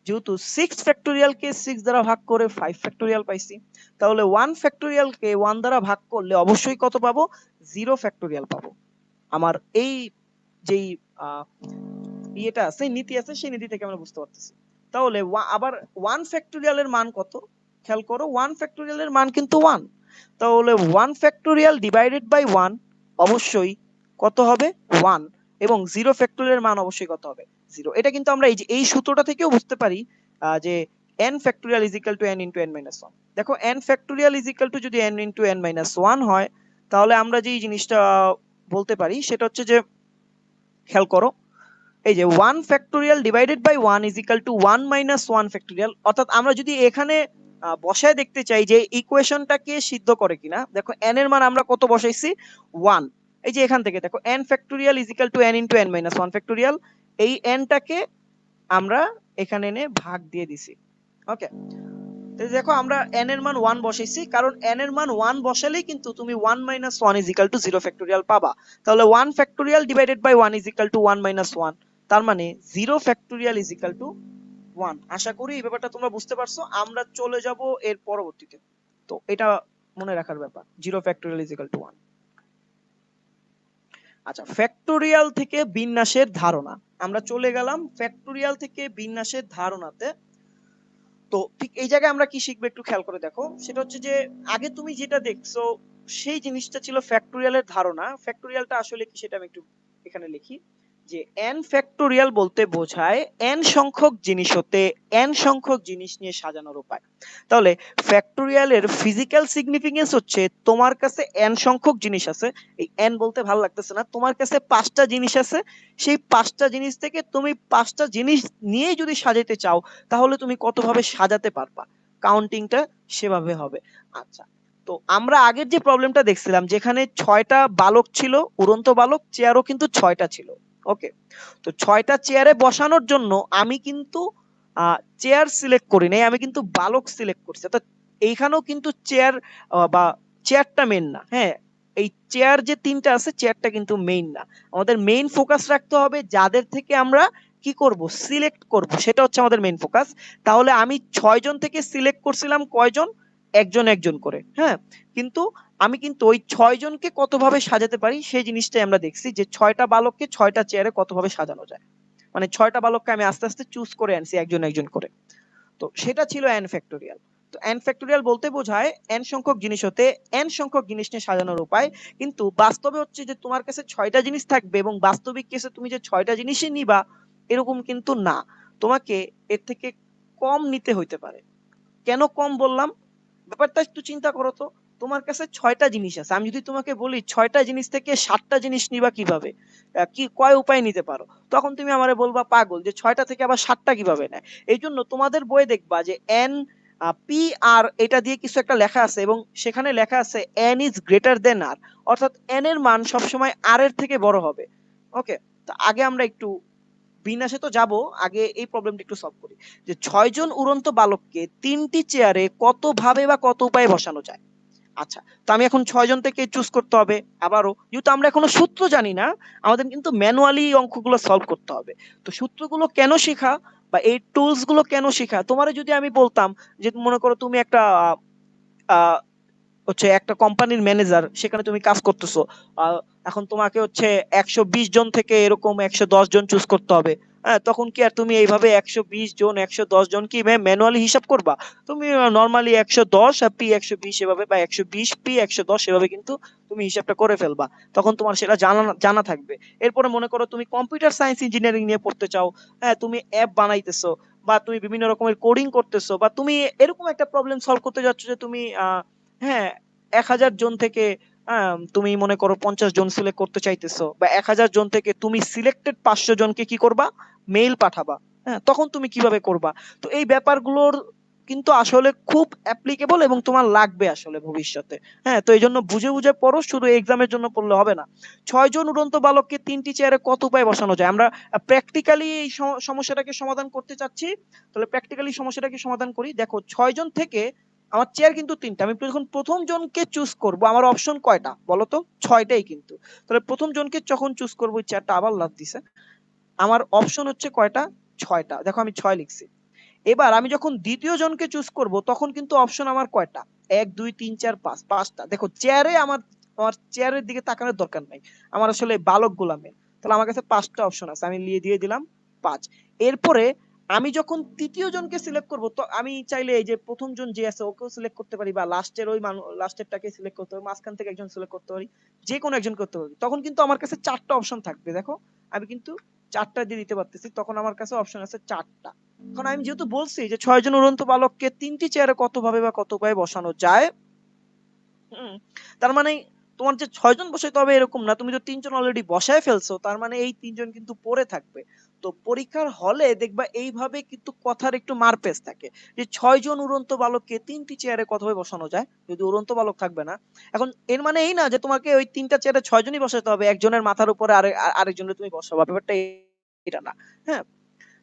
যেহেতু 6 ফ্যাক্টোরিয়ালকে 6 দ্বারা ভাগ করে 5 ফ্যাক্টোরিয়াল পাইছি, তাহলে 1 ফ্যাক্টোরিয়ালকে 1 দ্বারা ভাগ করলে অবশ্যই কত পাবো? 0 ফ্যাক্টোরিয়াল পাবো। আমার এই যেই ইয়েটা আছে, নীতি আছে, সেই নীতি থেকে আমরা বুঝতে পারতেছি। তাহলে আবার 1 ফ্যাক্টোরিয়ালের মান কত? খেয়াল করো, 1 ফ্যাক্টোরিয়ালের মান কিন্তু 1। তাহলে 1 ফ্যাক্টোরিয়াল ডিভাইডেড বাই 1 অবশ্যই কত হবে? 1। এবং 0 ফ্যাক্টোরিয়ালের মান অবশ্যই কত হবে? 0। এটা কিন্তু আমরা এই সূত্রটা থেকেও বুঝতে পারি যে n factorial is equal two n into n minus 1। দেখো n factorial is equal two যদি n ইনটু n মাইনাস 1 হয়, তাহলে আমরা যে জিনিসটা বলতে পারি সেটা হচ্ছে যে, খেয়াল করো, এই যে 1 factorial divided by 1 is equal to 1 minus 1 factorial. অর্থাৎ আমরা যদি এখানে বসায় দেখতে চাই যে ইকুয়েশনটাকে সিদ্ধ করে কিনা, দেখো n এর মান আমরা কত বসাইছি? 1। এই যে এখান থেকে দেখো n factorial is equal two n into n minus 1 factorial, এই n টাকে আমরা এখানে এনে ভাগ দিয়ে দিছি। ওকে, তো দেখো আমরা n এর মান 1 বসাইছি, কারণ n এর মান 1 বসালেই কিন্তু তুমি 1 minus 1 is equal to 0 factorial পাবা। তাহলে 1 factorial divided by 1 is equal to 1 minus 1, তার মানে 0 ফ্যাক্টোরিয়াল ইজ ইকুয়াল টু 1। আশা করি এই ব্যাপারটা তোমরা বুঝতে পারছো। আমরা চলে যাব এর পরবর্তীতে, তো এটা মনে রাখার ব্যাপার, 0 ফ্যাক্টোরিয়াল ইজ ইকুয়াল টু 1। আচ্ছা, ফ্যাক্টোরিয়াল থেকে বিন্যাসের ধারণা, আমরা চলে গেলাম ফ্যাক্টোরিয়াল থেকে বিন্যাসের ধারণাতে। তো ঠিক এই জায়গায় আমরা কি শিখবো একটু খেয়াল করে দেখো, সেটা হচ্ছে যে আগে তুমি যেটা দেখছো সেই জিনিসটা ছিল ফ্যাক্টোরিয়ালের ধারণা। ফ্যাক্টোরিয়ালটা আসলে কি সেটা আমি একটু এখানে লিখি, যে n ফ্যাক্টোরিয়াল বলতে বোঝায় n সংখ্যক জিনিস হতে n সংখ্যক জিনিস নিয়ে সাজানোর উপায়। তাহলে ফ্যাক্টোরিয়ালের ফিজিক্যাল সিগনিফিকেন্স হচ্ছে, তোমার কাছে n সংখ্যক জিনিস আছে, এই n বলতে ভালো লাগতেছে না, তোমার কাছে 5টা জিনিস আছে, সেই 5টা জিনিস থেকে তুমি 5টা জিনিস নিয়ে যদি সাজাতে চাও, তাহলে তুমি কতভাবে সাজাতে পারবা, কাউন্টিংটা সেভাবে হবে। আচ্ছা, তো আমরা আগের যে প্রবলেমটা দেখছিলাম, যেখানে 6টা বালক ছিল, উড়ন্ত বালক, চেয়ারও কিন্তু 6টা ছিল। ওকে, তো 6টা চেয়ারে বসানোর জন্য আমি কিন্তু চেয়ার সিলেক্ট করি নাই, আমি কিন্তু বালক সিলেক্ট করছি। অর্থাৎ এইখানেও কিন্তু চেয়ার বা চেয়ারটা মেইন না। হ্যাঁ, এই চেয়ার যে 3টা আছে, চেয়ারটা কিন্তু মেইন না। আমাদের মেইন ফোকাস রাখতে হবে যাদের থেকে আমরা কি করব, সিলেক্ট করব, সেটা হচ্ছে আমাদের মেইন ফোকাস। তাহলে আমি 6 জন থেকে সিলেক্ট করছিলাম কয়জন? একজন একজন করে। হ্যাঁ, কিন্তু আমি কিন্তু ওই 6 জনকে কতভাবে সাজাতে পারি সেই জিনিসটাই আমরা দেখছি, যে 6টা বালককে 6টা চেয়ারে কতভাবে সাজানো যায়। মানে 6টা বালককে আমি আস্তে আস্তে চুজ করে আনছি একজন একজন করে। তো সেটা ছিল n ফ্যাক্টোরিয়াল। তো n ফ্যাক্টোরিয়াল বলতে বোঝায় n সংখ্যক জিনিস হতে n সংখ্যক জিনিস নিয়ে সাজানোর উপায়। কিন্তু বাস্তবে হচ্ছে যে তোমার কাছে 6টা জিনিস থাকবে, এবং বাস্তবিক কেসে তুমি যে 6টা জিনিসই নিবা এরকম কিন্তু না, তোমাকে এর থেকে কম নিতে হইতে পারে। কেন কম বললাম, ব্যাপারটা একটু চিন্তা করো তো। তোমার কাছে 6টা জিনিস আছে, আমি যদি তোমাকে বলি 6টা জিনিস থেকে 7টা জিনিস নিবা কিভাবে, কি কয় উপায় নিতে পারো, তখন তুমি আমারে বলবা পাগল, যে 6টা থেকে আবার 7টা কিভাবে নেয়। এই জন্য তোমাদের বইয়ে দেখবা যে n পি আর এটা দিয়ে কিছু একটা লেখা আছে, এবং সেখানে লেখা আছে n ইজ গ্রেটার দেন আর, অর্থাৎ n এর মান সবসময় r এর থেকে বড় হবে। ওকে, তো আগে আমরা একটু বিন্যাসে তো যাব, আগে এই প্রবলেমটা একটু সলভ করি, যে 6 জন উড়ন্ত বালককে 3টি চেয়ারে কত ভাবে বা কত উপায়ে বসানো যায়। আচ্ছা, তো আমি এখন ৬ জন থেকে চুজ করতে হবে আবারও। যেহেতু আমরা এখনো সূত্র জানি না, আমাদের কিন্তু ম্যানুয়ালি অঙ্কগুলো সলভ করতে হবে। তো সূত্রগুলো কেন শেখা বা এই টুলস গুলো কেন শেখা? তোমারে যদি আমি বলতাম যে মনে করো তুমি একটা আ হচ্ছে একটা কোম্পানির ম্যানেজার, সেখানে তুমি কাজ করতেছো। এখন তোমাকে হচ্ছে ১২০ জন থেকে এরকম ১১০ জন চুজ করতে হবে। হ্যাঁ, তখন কি আর তুমি এইভাবে ১২০ জন ১১০ জন কি ম্যানুয়ালি হিসাব করবা? তুমি নরমালি ১১০ পি ১২০ এভাবে বা ১২০ পি ১১০ এভাবে কিন্তু তুমি হিসাবটা করে ফেলবা। তখন তোমার সেটা জানা জানা থাকবে। এরপরে মনে করো তুমি কম্পিউটার সায়েন্স ইঞ্জিনিয়ারিং নিয়ে পড়তে চাও। হ্যাঁ, তুমি অ্যাপ বানাইতেছো বা তুমি বিভিন্ন রকমের কোডিং করতেছো বা তুমি এরকম একটা প্রবলেম সলভ করতে যাচ্ছ যে তুমি হ্যাঁ ১,০০০ জন থেকে তুমি মনে করো ৫০ জন সিলেক্ট করতে চাইতেছো বা ১,০০০ জন থেকে তুমি সিলেক্টেড ৫০০ জনকে কি করবা? মেইল পাঠাবা। হ্যাঁ, তখন তুমি কিভাবে করবা? তো এই ব্যাপারগুলোর কিন্তু আসলে খুব অ্যাপ্লিকেবল এবং তোমার লাগবে আসলে ভবিষ্যতে। হ্যাঁ, তো এইজন্য বুঝে, বুঝে পড়ো, শুধু এক্সামের জন্য পড়লে হবে না। ৬ জন উড়ন্ত বালককে ৩ টি চেয়ারে কত উপায়ে বসানো যায়? আমরা প্র্যাকটিক্যালি এই সমস্যাটাকে সমাধান করতে চাচ্ছি। তাহলে প্র্যাকটিক্যালি সমস্যাটাকে সমাধান করি। দেখো ৬ জন থেকে আমার চেয়ার কিন্তু ৩ টা। আমি যখন ১ম জনকে চুজ করব, আমার অপশন কয়টা? বলো তো? ৬ টাই কিন্তু। তাহলে ১ম জনকে যখন চুজ করব, ওই চেয়ারটা আবার লাফ দিছে। আমার অপশন হচ্ছে কয়টা? ৬ টা। দেখো আমি ৬ লিখছি। এবার আমি যখন ২য় জনকে চুজ করব, তখন কিন্তু অপশন আমার কয়টা? ১, ২, ৩, ৪, ৫, ৫ টা। দেখো চেয়ারে আমার চেয়ারের দিকে তাকানোর দরকার নাই। আমার আসলে বালকগুলা মেইন। তাহলে আমার কাছে ৫ টা অপশন আছে। আমি দিয়ে দিলাম ৫। এরপরে আমি যখন ৩য় জনকে সিলেক্ট করব, তো আমি চাইলে এই যে ১ম জন যে আছে ওকেও সিলেক্ট করতে পারি বা লাস্টের ওই লাস্টেরটাকে সিলেক্ট করতে পারি, মাঝখান থেকে একজন সিলেক্ট করতে পারি। যেকোনো একজন করতে পারি। তখন কিন্তু আমার কাছে ৪ টা অপশন থাকবে। দেখো আমি কিন্তু ৪ টা দিয়ে দিতে পারতেছি। তখন আমার কাছে অপশন আছে ৪ টা। এখন আমি যেহেতু বলছি যে ৬ জন উড়ন্ত বালককে ৩ টি চেয়ারে কত ভাবে বা কত উপায়ে বসানো যায়, হুম, তার মানে তোমার যে ৬ জন বসাইতে হবে এরকম না। তুমি তো ৩ জন অলরেডি বসায় ফেলছো। তার মানে এই ৩ জন কিন্তু পড়ে থাকবে। তো পরীক্ষার হলে দেখবা এইভাবে কিন্তু কথার একটু মারপ্যাঁচ থাকে। যে ৬ জন উড়ন্ত বালককে ৩ টি চেয়ারে কতভাবে বসানো যায়? যদি উড়ন্ত বালক থাকবে না। এখন এর মানে এই না যে তোমাকে ওই ৩ টা চেয়ারে ৬ জনই বসাইতে হবে। একজনের মাথার উপরে আরেকজনের তুমি বসাবা। ব্যাপারটা এটা না। হ্যাঁ?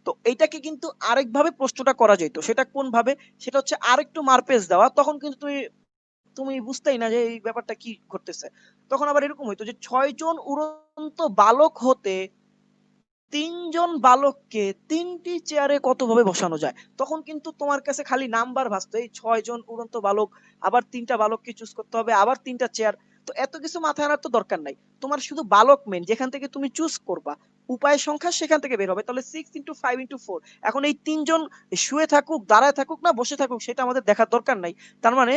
তো এইটাকে কিন্তু আরেকভাবে প্রশ্নটা করা যেত। সেটা কোন ভাবে? সেটা হচ্ছে আরেকটু মারপ্যাঁচ দেওয়া। তখন কিন্তু তুমি তুমি বুঝতেই না যে এই ব্যাপারটা কি ঘটতেছে। তখন আবার এরকম হইতো যে ৬ জন উড়ন্ত বালক হতে ৩ জন বালককে ৩ টি চেয়ারে কতভাবে বসানো যায়? তখন কিন্তু তোমার কাছে খালি নাম্বার ভাসতো। এই ৬ জন উড়ন্ত বালক, আবার ৩ টা বালককে চুজ করতে হবে, আবার ৩ টা চেয়ার। তো এত কিছু মাথায় আনার তো দরকার নাই। তোমার শুধু বালক মেইন, যেখান থেকে তুমি চুজ করবা। উপায় সংখ্যা সেখান থেকে বের হবে। তাহলে 6 into 5 into 4। এখন এই ৩ জন শুয়ে থাকুক, দাঁড়ায় থাকুক না বসে থাকুক সেটা আমাদের দেখার দরকার নাই। তার মানে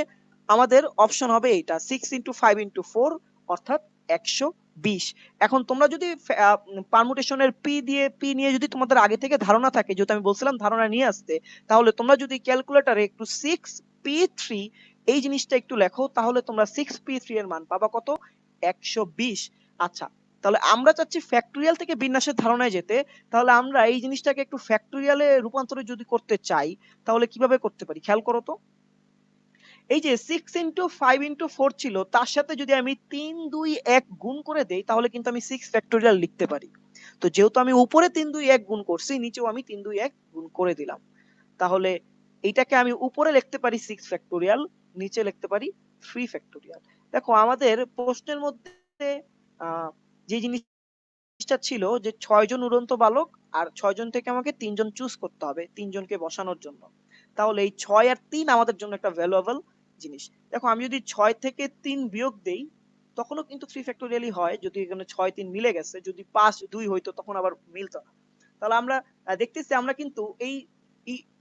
আমাদের অপশন হবে এইটা 6 into 5 into 4 অর্থাৎ ১২০। এখন তোমরা যদি পারমুটেশনের পি নিয়ে যদি তোমাদের আগে থেকে ধারণা থাকে, যেহেতু আমি বলছিলাম ধারণা নিয়ে আসতে, তাহলে তোমরা যদি ক্যালকুলেটরে একটু 6p3 এই জিনিসটা একটু লেখো, তাহলে তোমরা 6p3 এর মান পাবা কত? ১২০। আচ্ছা, তাহলে আমরা চাচ্ছি ফ্যাক্টরিয়াল থেকে বিন্যাসের ধারণায় যেতে। তাহলে আমরা এই জিনিসটাকে একটু ফ্যাক্টরিয়ালে রূপান্তরিত যদি করতে চাই, তাহলে কিভাবে করতে পারি? খেয়াল করো তো। এই যে 6 into 5 into 4 ছিল, তার সাথে যদি আমি ৩, ২, ১ গুণ করে দেই, তাহলে কিন্তু আমি 6 ফ্যাক্টোরিয়াল লিখতে পারি। তো যেহেতু আমি উপরে ৩, ২, ১ গুণ করছি, নিচেও আমি ৩, ২, ১ গুণ করে দিলাম। তাহলে এইটাকে আমি উপরে লিখতে পারি 6 ফ্যাক্টোরিয়াল, নিচে লিখতে পারি 3 ফ্যাক্টোরিয়াল। দেখো আমাদের প্রশ্নের মধ্যে আ যে জিনিসটা ছিল যে ৬ জন উড়ন্ত বালক আর ৬ জন থেকে আমাকে ৩ জন চুজ করতে হবে ৩ জনকে বসানোর জন্য। তাহলে এই ৬ আর ৩ আমাদের জন্য একটা ভ্যালুয়েবল জিনিস। দেখো আমি যদি ৬ থেকে ৩ বিয়োগ দেই, তখনও কিন্তু 3 ফ্যাক্টোরিয়ালই হয়, যদি এখানে ৬ ৩ মিলে গেছে। যদি ৫ ২ হইতো তখন আবার মিলতো না। তাহলে আমরা দেখতেছি আমরা কিন্তু এই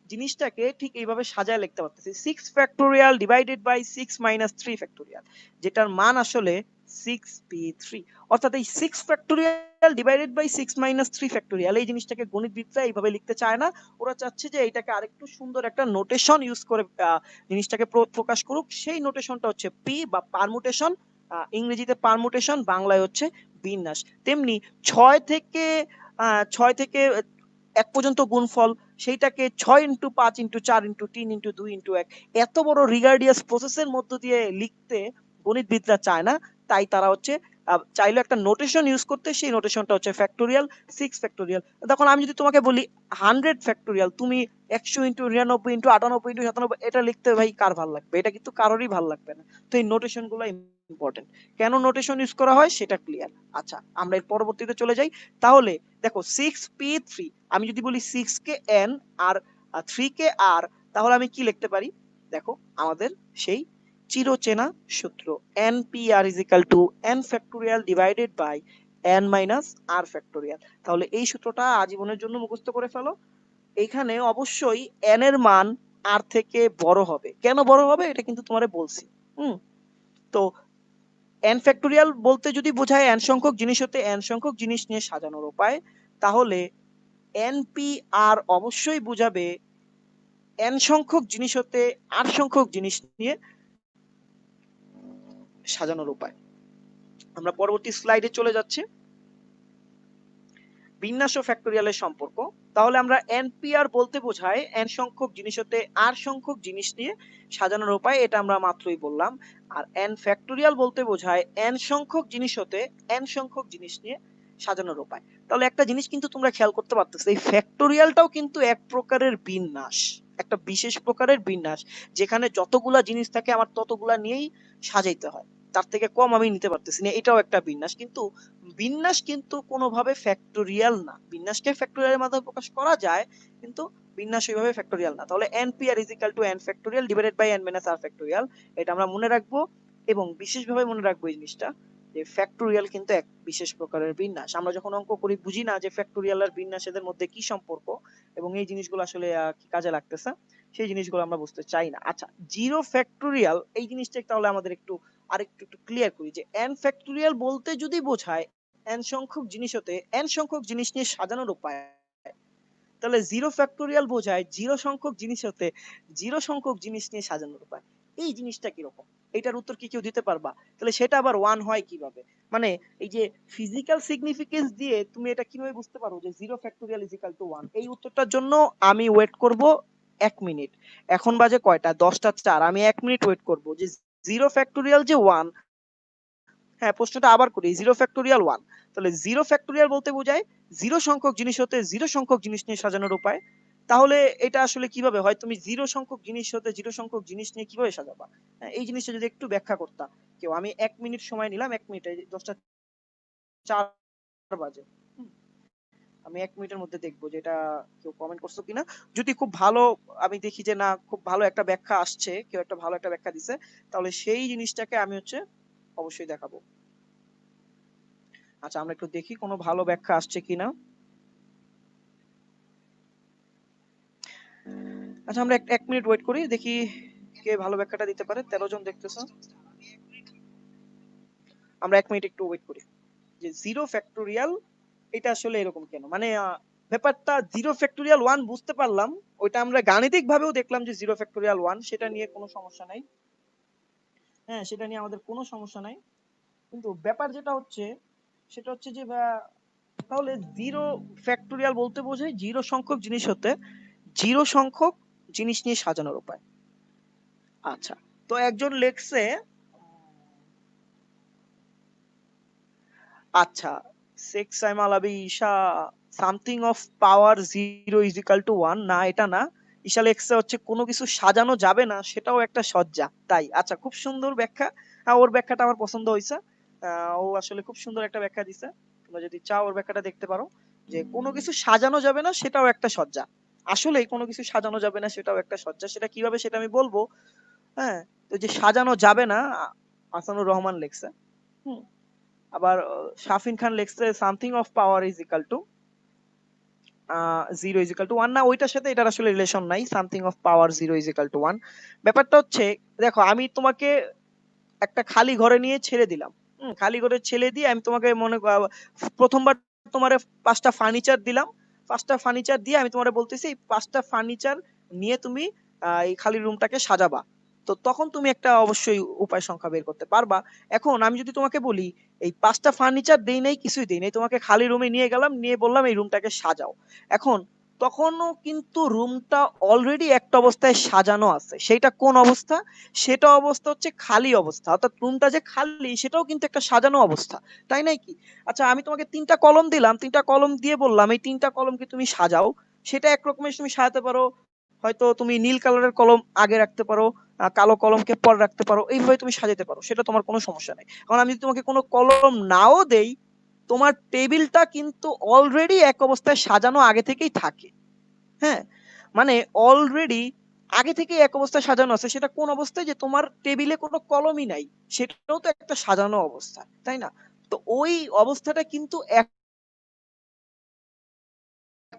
জিনিসটাকে ঠিক এইভাবে সাজায় লিখতে পারতেছি। 6 factorial divided by 6 minus 3 factorial, যেটার মান আসলে 6p3। অর্থাৎ এই 6 factorial divided by 6 minus 3 factorial এই জিনিসটাকে গণিতবিদরা এইভাবে লিখতে চায় না। ওরা চাচ্ছে যে এটাকে আরেকটু সুন্দর একটা নোটেশন ইউজ করে জিনিসটাকে প্রকাশ করুক। সেই নোটেশনটা হচ্ছে পি বা পারমুটেশন। ইংরেজিতে পারমুটেশন, বাংলায় হচ্ছে বিন্যাস। তেমনি ৬ থেকে ৬ থেকে ১ পর্যন্ত গুণফল, সেইটাকে ৬ into ৫ into ৪ into ৩ into ২ into ১ এত বড় রিগার্ডিয়াস প্রসেসের মধ্য দিয়ে লিখতে গণিতবিদরা চায় না। তাই তারা হচ্ছে চাইলে একটা নোটেশন ইউজ করতে, সেই নোটেশনটা হচ্ছে ফ্যাক্টোরিয়াল 6 ফ্যাক্টোরিয়াল। তখন আমি যদি তোমাকে বলি 100 ফ্যাক্টোরিয়াল, তুমি 100 ইন্টু 99 ইন্টু 98 ইন্টু 97 এটা লিখতে ভাই কার ভালো লাগবে? এটা কিন্তু কারোরই ভালো লাগবে না। তো এই নোটেশন গুলো ইম্পর্টেন্ট। কেন নোটেশন ইউজ করা হয় সেটা ক্লিয়ার। আচ্ছা আমরা এর পরবর্তীতে চলে যাই। তাহলে দেখো 6p3, আমি যদি বলি 6 কে n আর 3 কে r, তাহলে আমি কি লিখতে পারি? দেখো আমাদের সেই চিরচেনা সূত্র npr is equal to n factorial divided by n minus r factorial। তাহলে এই সূত্রটা আজীবনের জন্য মুখস্থ করে ফেলো। এইখানে অবশ্যই n এর মান r থেকে বড় হবে। কেন বড় হবে এটা কিন্তু তোমারে বলছি। তো n ফ্যাক্টোরিয়াল বলতে যদি বোঝায় n সংখ্যক জিনিস হতে n সংখ্যক জিনিস নিয়ে সাজানোর উপায়, তাহলে npr অবশ্যই বোঝাবে n সংখ্যক জিনিস হতে r সংখ্যক জিনিস নিয়ে সাজানোর উপায়। আমরা পরবর্তী স্লাইডে চলে যাচ্ছি। বিন্যাস ও ফ্যাক্টোরিয়ালের সম্পর্ক। তাহলে আমরা npr বলতে বোঝায় n সংখ্যক জিনিস হতে r সংখ্যক জিনিস নিয়ে সাজানোর উপায়, এটা আমরা মাত্রই বললাম। আর n ফ্যাক্টোরিয়াল বলতে বোঝায় n সংখ্যক জিনিস হতে n সংখ্যক জিনিস নিয়ে সাজানোর উপায়। তাহলে একটা জিনিস কিন্তু তোমরা খেয়াল করতে পারতেছো, এই ফ্যাক্টোরিয়ালটাও কিন্তু এক প্রকারের বিন্যাস, একটা বিশেষ প্রকারের বিন্যাস, যেখানে যতগুলা জিনিস থাকে আমার ততগুলা নিয়েই সাজাইতে হয়, তার থেকে কম আমি নিতে পারতেছি না, এটাও একটা বিন্যাস। কিন্তু বিন্যাস কিন্তু কোনোভাবে ফ্যাক্টোরিয়াল না। বিন্যাসকে ফ্যাক্টোরিয়ালের মাধ্যমে প্রকাশ করা যায়, কিন্তু বিন্যাস ওইভাবে ফ্যাক্টোরিয়াল না। তাহলে npr is equal to n factorial divided by n minus r factorial, এটা আমরা মনে রাখবো। এবং বিশেষভাবে মনে রাখবো এই জিনিসটা, যে ফ্যাক্টোরিয়াল কিন্তু এক বিশেষ প্রকারের বিন্যাস। আমরা যখন অঙ্ক করি বুঝি না যে ফ্যাক্টোরিয়াল আর বিন্যাস এদের মধ্যে কি সম্পর্ক, এবং এই জিনিসগুলো আসলে কি কাজে লাগতেছে, সেই জিনিসগুলো আমরা বুঝতে চাই না। আচ্ছা জিরো ফ্যাক্টোরিয়াল এই জিনিসটা তাহলে আমাদের আরেকটু ক্লিয়ার করি, যে n ফ্যাক্টোরিয়াল বলতে যদি বোঝায় n সংখ্যক জিনিস হতে n সংখ্যক জিনিস নিয়ে সাজানোর উপায়, তাহলে জিরো ফ্যাক্টোরিয়াল বোঝায় জিরো সংখ্যক জিনিস হতে জিরো সংখ্যক জিনিস নিয়ে সাজানোর উপায়। এই জিনিসটা কিরকম, এটার উত্তর কি কেউ দিতে পারবা? তাহলে সেটা আবার ওয়ান হয় কিভাবে? মানে এই যে ফিজিক্যাল সিগনিফিকেন্স দিয়ে তুমি এটা কিভাবে বুঝতে পারো যে zero factorial is equal two one? এই উত্তরটার জন্য আমি ওয়েট করব 1 মিনিট। এখন বাজে কয়টা? 10টা 4। আমি 1 মিনিট ওয়েট করব যে জিরো ফ্যাক্টোরিয়াল যে ওয়ান, হ্যাঁ প্রশ্নটা আবার করি, জিরো ফ্যাক্টোরিয়াল ওয়ান, তাহলে জিরো ফ্যাক্টোরিয়াল বলতে বোঝায় জিরো সংখ্যক জিনিস হতে জিরো সংখ্যক জিনিস নিয়ে সাজানোর উপায়। তাহলে এটা আসলে কিভাবে হয়? তুমি জিরো সংখ্যক জিনিস হতে জিরো সংখ্যক জিনিস নিয়ে কিভাবে সাজাবা? এই জিনিসটা যদি একটু ব্যাখ্যা করতা কেউ। আমি 1 মিনিট সময় নিলাম, 1 মিনিটে 10টা 4 বাজে। আমি 1 মিনিটের মধ্যে দেখবো যে এটা কেউ কমেন্ট করছো কিনা। যদি খুব ভালো আমি দেখি যে না খুব ভালো একটা ব্যাখ্যা আসছে, কেউ একটা ভালো একটা ব্যাখ্যা দিছে, তাহলে সেই জিনিসটাকে আমি অবশ্যই দেখাবো। আচ্ছা আমরা একটু দেখি কোনো ভালো ব্যাখ্যা আসছে কিনা। আচ্ছা আমরা 1 মিনিট ওয়েট করি, দেখি কে ভালো ব্যাখ্যাটা দিতে পারে। 13 জন দেখতেছো, আমরা 1 মিনিট একটু ওয়েট করি। যে জিরো ফ্যাক্টোরিয়াল এটা আসলে এরকম কেন, মানে ব্যাপারটা জিরো ফ্যাক্টোরিয়াল ওয়ান বুঝতে পারলাম, ওইটা আমরা গাণিতিক ভাবেও দেখলাম যে জিরো ফ্যাক্টোরিয়াল ওয়ান, সেটা নিয়ে কোনো সমস্যা নাই। হ্যাঁ সেটা নিয়ে আমাদের কোনো সমস্যা নাই, কিন্তু ব্যাপার যেটা হচ্ছে সেটা হচ্ছে যে তাহলে জিরো ফ্যাক্টোরিয়াল বলতে বোঝায় জিরো সংখ্যক জিনিস হতে জিরো সংখ্যক জিনিস নিয়ে সাজানোর উপায়। আচ্ছা তো একজন লেখছে, আচ্ছা শেখ সাইমাল আবি ঈশা something of power zero is equal to one, না এটা না। ঈশা লেখছে হচ্ছে কোনো কিছু সাজানো যাবে না সেটাও একটা সজ্জা, তাই। আচ্ছা খুব সুন্দর ব্যাখ্যা, ওর ব্যাখ্যাটা আমার পছন্দ হয়েছে। ও আসলে খুব সুন্দর একটা ব্যাখ্যা দিছে। তোমরা যদি চাও ওর ব্যাখ্যাটা দেখতে পারো, যে কোনো কিছু সাজানো যাবে না সেটাও একটা সজ্জা। আসলেই কোনো কিছু সাজানো যাবে না সেটাও একটা সজ্জা, সেটা কিভাবে সেটা আমি বলবো। হ্যাঁ তো যে সাজানো যাবে না, আসানুর রহমান লেখছে। আবার শাফিন খান লেখছে something of power is equal two zero is equal to one, না ওইটার সাথে এটার আসলে রিলেশন নাই। Something of power zero is equal to one, ব্যাপারটা হচ্ছে দেখো আমি তোমাকে একটা খালি ঘরে নিয়ে ছেড়ে দিলাম, খালি ঘরে ছেড়ে দিয়ে আমি তোমাকে প্রথমবার তোমার 5টা ফার্নিচার দিলাম, 5টা ফার্নিচার দিয়ে আমি তোমার বলতেছি এই 5টা ফার্নিচার নিয়ে তুমি এই খালি রুমটাকে সাজাবা। তো তখন তুমি একটা অবশ্যই উপায় সংখ্যা বের করতে পারবা। এখন আমি যদি তোমাকে বলি এই 5টা ফার্নিচার দেই নাই, কিছুই দেই নাই, তোমাকে খালি রুমে নিয়ে গেলাম, নিয়ে বললাম এই রুমটাকে সাজাও। এখন তখনও কিন্তু রুমটা অলরেডি একটা অবস্থায় সাজানো আছে। সেটা কোন অবস্থা? সেটা অবস্থা হচ্ছে খালি অবস্থা। অর্থাৎ রুমটা যে খালি সেটাও কিন্তু একটা সাজানো অবস্থা। তাই নয় কি? আচ্ছা, আমি তোমাকে ৩ টা কলম দিলাম, ৩ টা কলম দিয়ে বললাম এই ৩ টা কলমকে তুমি সাজাও। সেটা একরকমের তুমি সাজাতে পারো। হয়তো তুমি নীল কালারের কলম আগে রাখতে পারো, কালো কলমকে পরে রাখতে পারো। এইভাবে তুমি সাজাতে পারো। সেটা তোমার কোনো সমস্যা নাই। কারণ আমি যদি তোমাকে কোনো কলম নাও দেই, তোমার টেবিলটা কিন্তু অলরেডি এক অবস্থায় সাজানো আগে থেকেই থাকে। হ্যাঁ? মানে অলরেডি আগে থেকেই এক অবস্থায় সাজানো আছে। সেটা কোন অবস্থায়? যে তোমার টেবিলে কোনো কলমই নাই। সেটাও তো একটা সাজানো অবস্থা। তাই না? তো ওই অবস্থাটা কিন্তু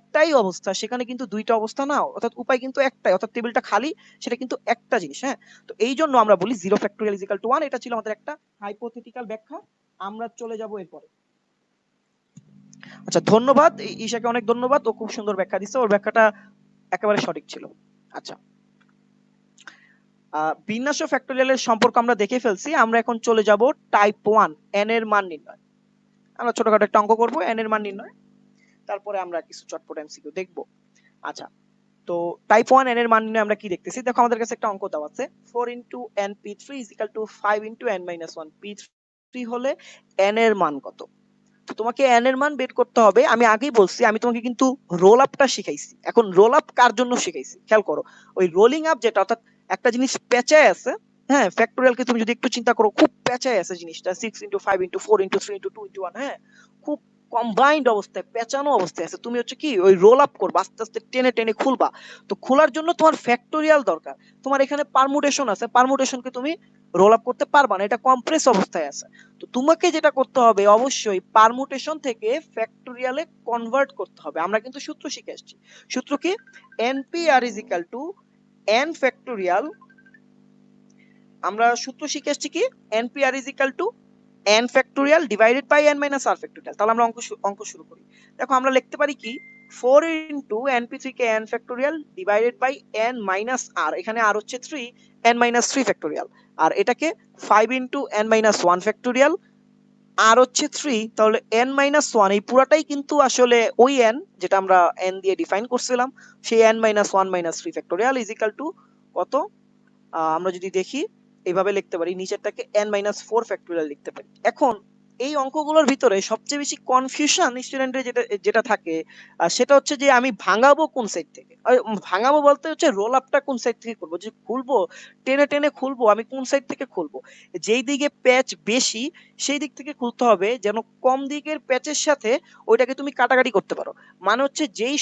একটাই অবস্থা। সেখানে কিন্তু ২ টা অবস্থা না। অর্থাৎ উপায় কিন্তু একটাই। অর্থাৎ টেবিলটা খালি, সেটা কিন্তু একটা জিনিস, হ্যাঁ? তো এইজন্য আমরা বলি 0 ফ্যাক্টোরিয়াল ইজ ইকুয়াল টু 1। এটা ছিল আমাদের একটা হাইপোথেটিক্যাল ব্যাখ্যা। আমরা চলে যাব এরপরে। আচ্ছা, ধন্যবাদ। ঈশাকে অনেক ধন্যবাদ। ও খুব সুন্দর ব্যাখ্যা দিছে। ওর ব্যাখ্যাটা একেবারে সঠিক ছিল। আচ্ছা। বিন্যাস ও ফ্যাক্টোরিয়ালের সম্পর্ক আমরা দেখে ফেলছি। আমরা এখন চলে যাব টাইপ 1 n এর মান নির্ণয়। আমরা ছোটখাটো একটা অঙ্ক করব n এর মান নির্ণয়। তারপরে আমরা কিছু চটপট এমসিকিউ দেখব। আচ্ছা, তো টাইপ 1 n এর মান নির্ণয় আমরা কি দেখতেছি? দেখো, আমাদের কাছে একটা অঙ্ক দেওয়া আছে। 4 n p3 5 n - 1 p3 হলে n এর মান কত? তো তোমাকে n এর মান বের করতে হবে। আমি আগেই বলছি, আমি তোমাকে কিন্তু রোল আপটা শিখাইছি। এখন রোল আপ কার জন্য শিখাইছি খেয়াল করো। ওই রোলিং আপ যেটা, অর্থাৎ একটা জিনিস পেঁচায় আছে, হ্যাঁ, ফ্যাক্টোরিয়ালকে তুমি যদি একটু চিন্তা করো, খুব পেঁচায় আছে জিনিসটা, 6 5 4 3 2 1, হ্যাঁ, খুব কম্বাইন্ড অবস্থায়, পেঁচানো অবস্থায় আছে। তুমি হচ্ছে কি ওই রোল আপ করবা, আস্তে আস্তে টেনে টেনে খুলবা। তো খোলার জন্য তোমার ফ্যাক্টোরিয়াল দরকার। তোমার এখানে পারমুটেশন আছে, পারমুটেশনকে তুমি রোল আপ করতে পারবা না, এটা কম্প্রেস অবস্থায় আছে। তো তোমাকে যেটা করতে হবে, অবশ্যই পারমুটেশন থেকে ফ্যাক্টোরিয়ালে কনভার্ট করতে হবে। আমরা কিন্তু সূত্র শিখে আসছি। সূত্র কি? npr is equal to n factorial. আমরা সূত্র শিখে আসছি কি? npr is equal to n factorial divided by n minus r factorial. তাহলে আমরা অঙ্ক শুরু করি। দেখো, আমরা লিখতে পারি কি? 4 ইনটু np3 কে n factorial divided by n minus r, এখানে r হচ্ছে 3, n মাইনাস 3 ফ্যাক্টোরিয়াল। আর এটাকে 5 ইনটু n মাইনাস 1 ফ্যাক্টোরিয়াল, আর হচ্ছে 3, তাহলে n মাইনাস 1, এই পুরাটাই কিন্তু আসলে ওই n যেটা আমরা n দিয়ে ডিফাইন করছিলাম, সেই n minus 1 minus 3 factorial is equal two কত? আমরা যদি দেখি, এইভাবে লিখতে পারি, নিচেরটাকে n মাইনাস 4 ফ্যাক্টোরিয়াল লিখতে পারি। এখন এই অঙ্কগুলোর ভিতরে সবচেয়ে বেশি কনফিউশন স্টুডেন্টের যেটা যেটা থাকে, সেটা হচ্ছে যে আমি ভাঙাবো কোন সাইড থেকে। ভাঙাবো বলতে হচ্ছে রোল আপটা কোন সাইড থেকে করবো, যে খুলবো, টেনে টেনে খুলবো, আমি কোন সাইড থেকে খুলবো। যেই দিকে প্যাচ বেশি সেই দিক থেকে খুলতে হবে, যেন কম দিকের প্যাচের সাথে ওইটাকে তুমি কাটাকাটি করতে পারো। মানে হচ্ছে যেই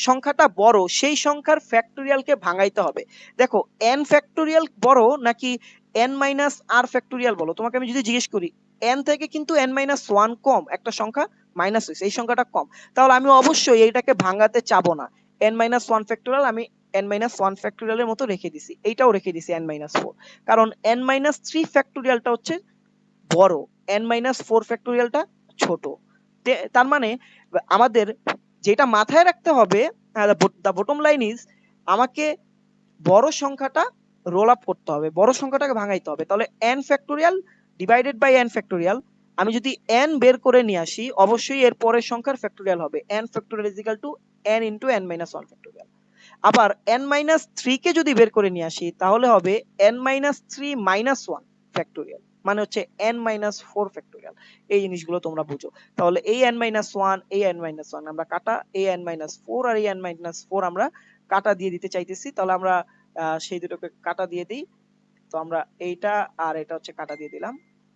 সংখ্যাটা বড় সেই সংখ্যার ফ্যাক্টোরিয়ালকে ভাঙাইতে হবে। দেখো, n ফ্যাক্টোরিয়াল বড় নাকি n মাইনাস r ফ্যাক্টোরিয়াল বলো, তোমাকে আমি যদি জিজ্ঞেস করি, n থেকে কিন্তু n মাইনাস 1 কম, একটা সংখ্যা মাইনাস হয়েছে, এই সংখ্যাটা কম, তাহলে আমি অবশ্যই এইটাকে ভাঙাতে চাবো না। n মাইনাস 1 ফ্যাক্টোরিয়াল আমি n মাইনাস 1 ফ্যাক্টোরিয়ালের মতো রেখে দিছি, এইটাও রেখে দিছি n মাইনাস 4, কারণ n মাইনাস 3 ফ্যাক্টোরিয়ালটা হচ্ছে বড়, n মাইনাস 4 ফ্যাক্টোরিয়ালটা ছোট। তার মানে আমাদের যেটা মাথায় রাখতে হবে, দ্য বটম লাইন ইজ, আমাকে বড় সংখ্যাটা রোল আপ করতে হবে, বড় সংখ্যাটাকে ভাঙাইতে হবে। তাহলে n factorial divided by n factorial, আমি যদি n বের করে নিয়ে আসি, অবশ্যই এর পরের সংখ্যার ফ্যাক্টোরিয়াল হবে n factorial is equal two n into n minus 1 factorial. আবার n মাইনাস 3 কে যদি বের করে নিয়ে আসি, তাহলে হবে n মাইনাস 3 মাইনাস 1 ফ্যাক্টোরিয়াল, মানে হচ্ছে n মাইনাস 4 ফ্যাক্টোরিয়াল। এই জিনিসগুলো তোমরা বুঝো। তাহলে এই n মাইনাস 1, এই n মাইনাস 1 আমরা কাটা, এই n মাইনাস 4 আর এই n মাইনাস 4 আমরা কাটা দিয়ে দিতে চাইতেছি। তাহলে আমরা সেই দুটোকে কাটা দিয়ে দিই। তো আমরা এইটা আর এটা হচ্ছে কাটা দিয়ে দিলাম,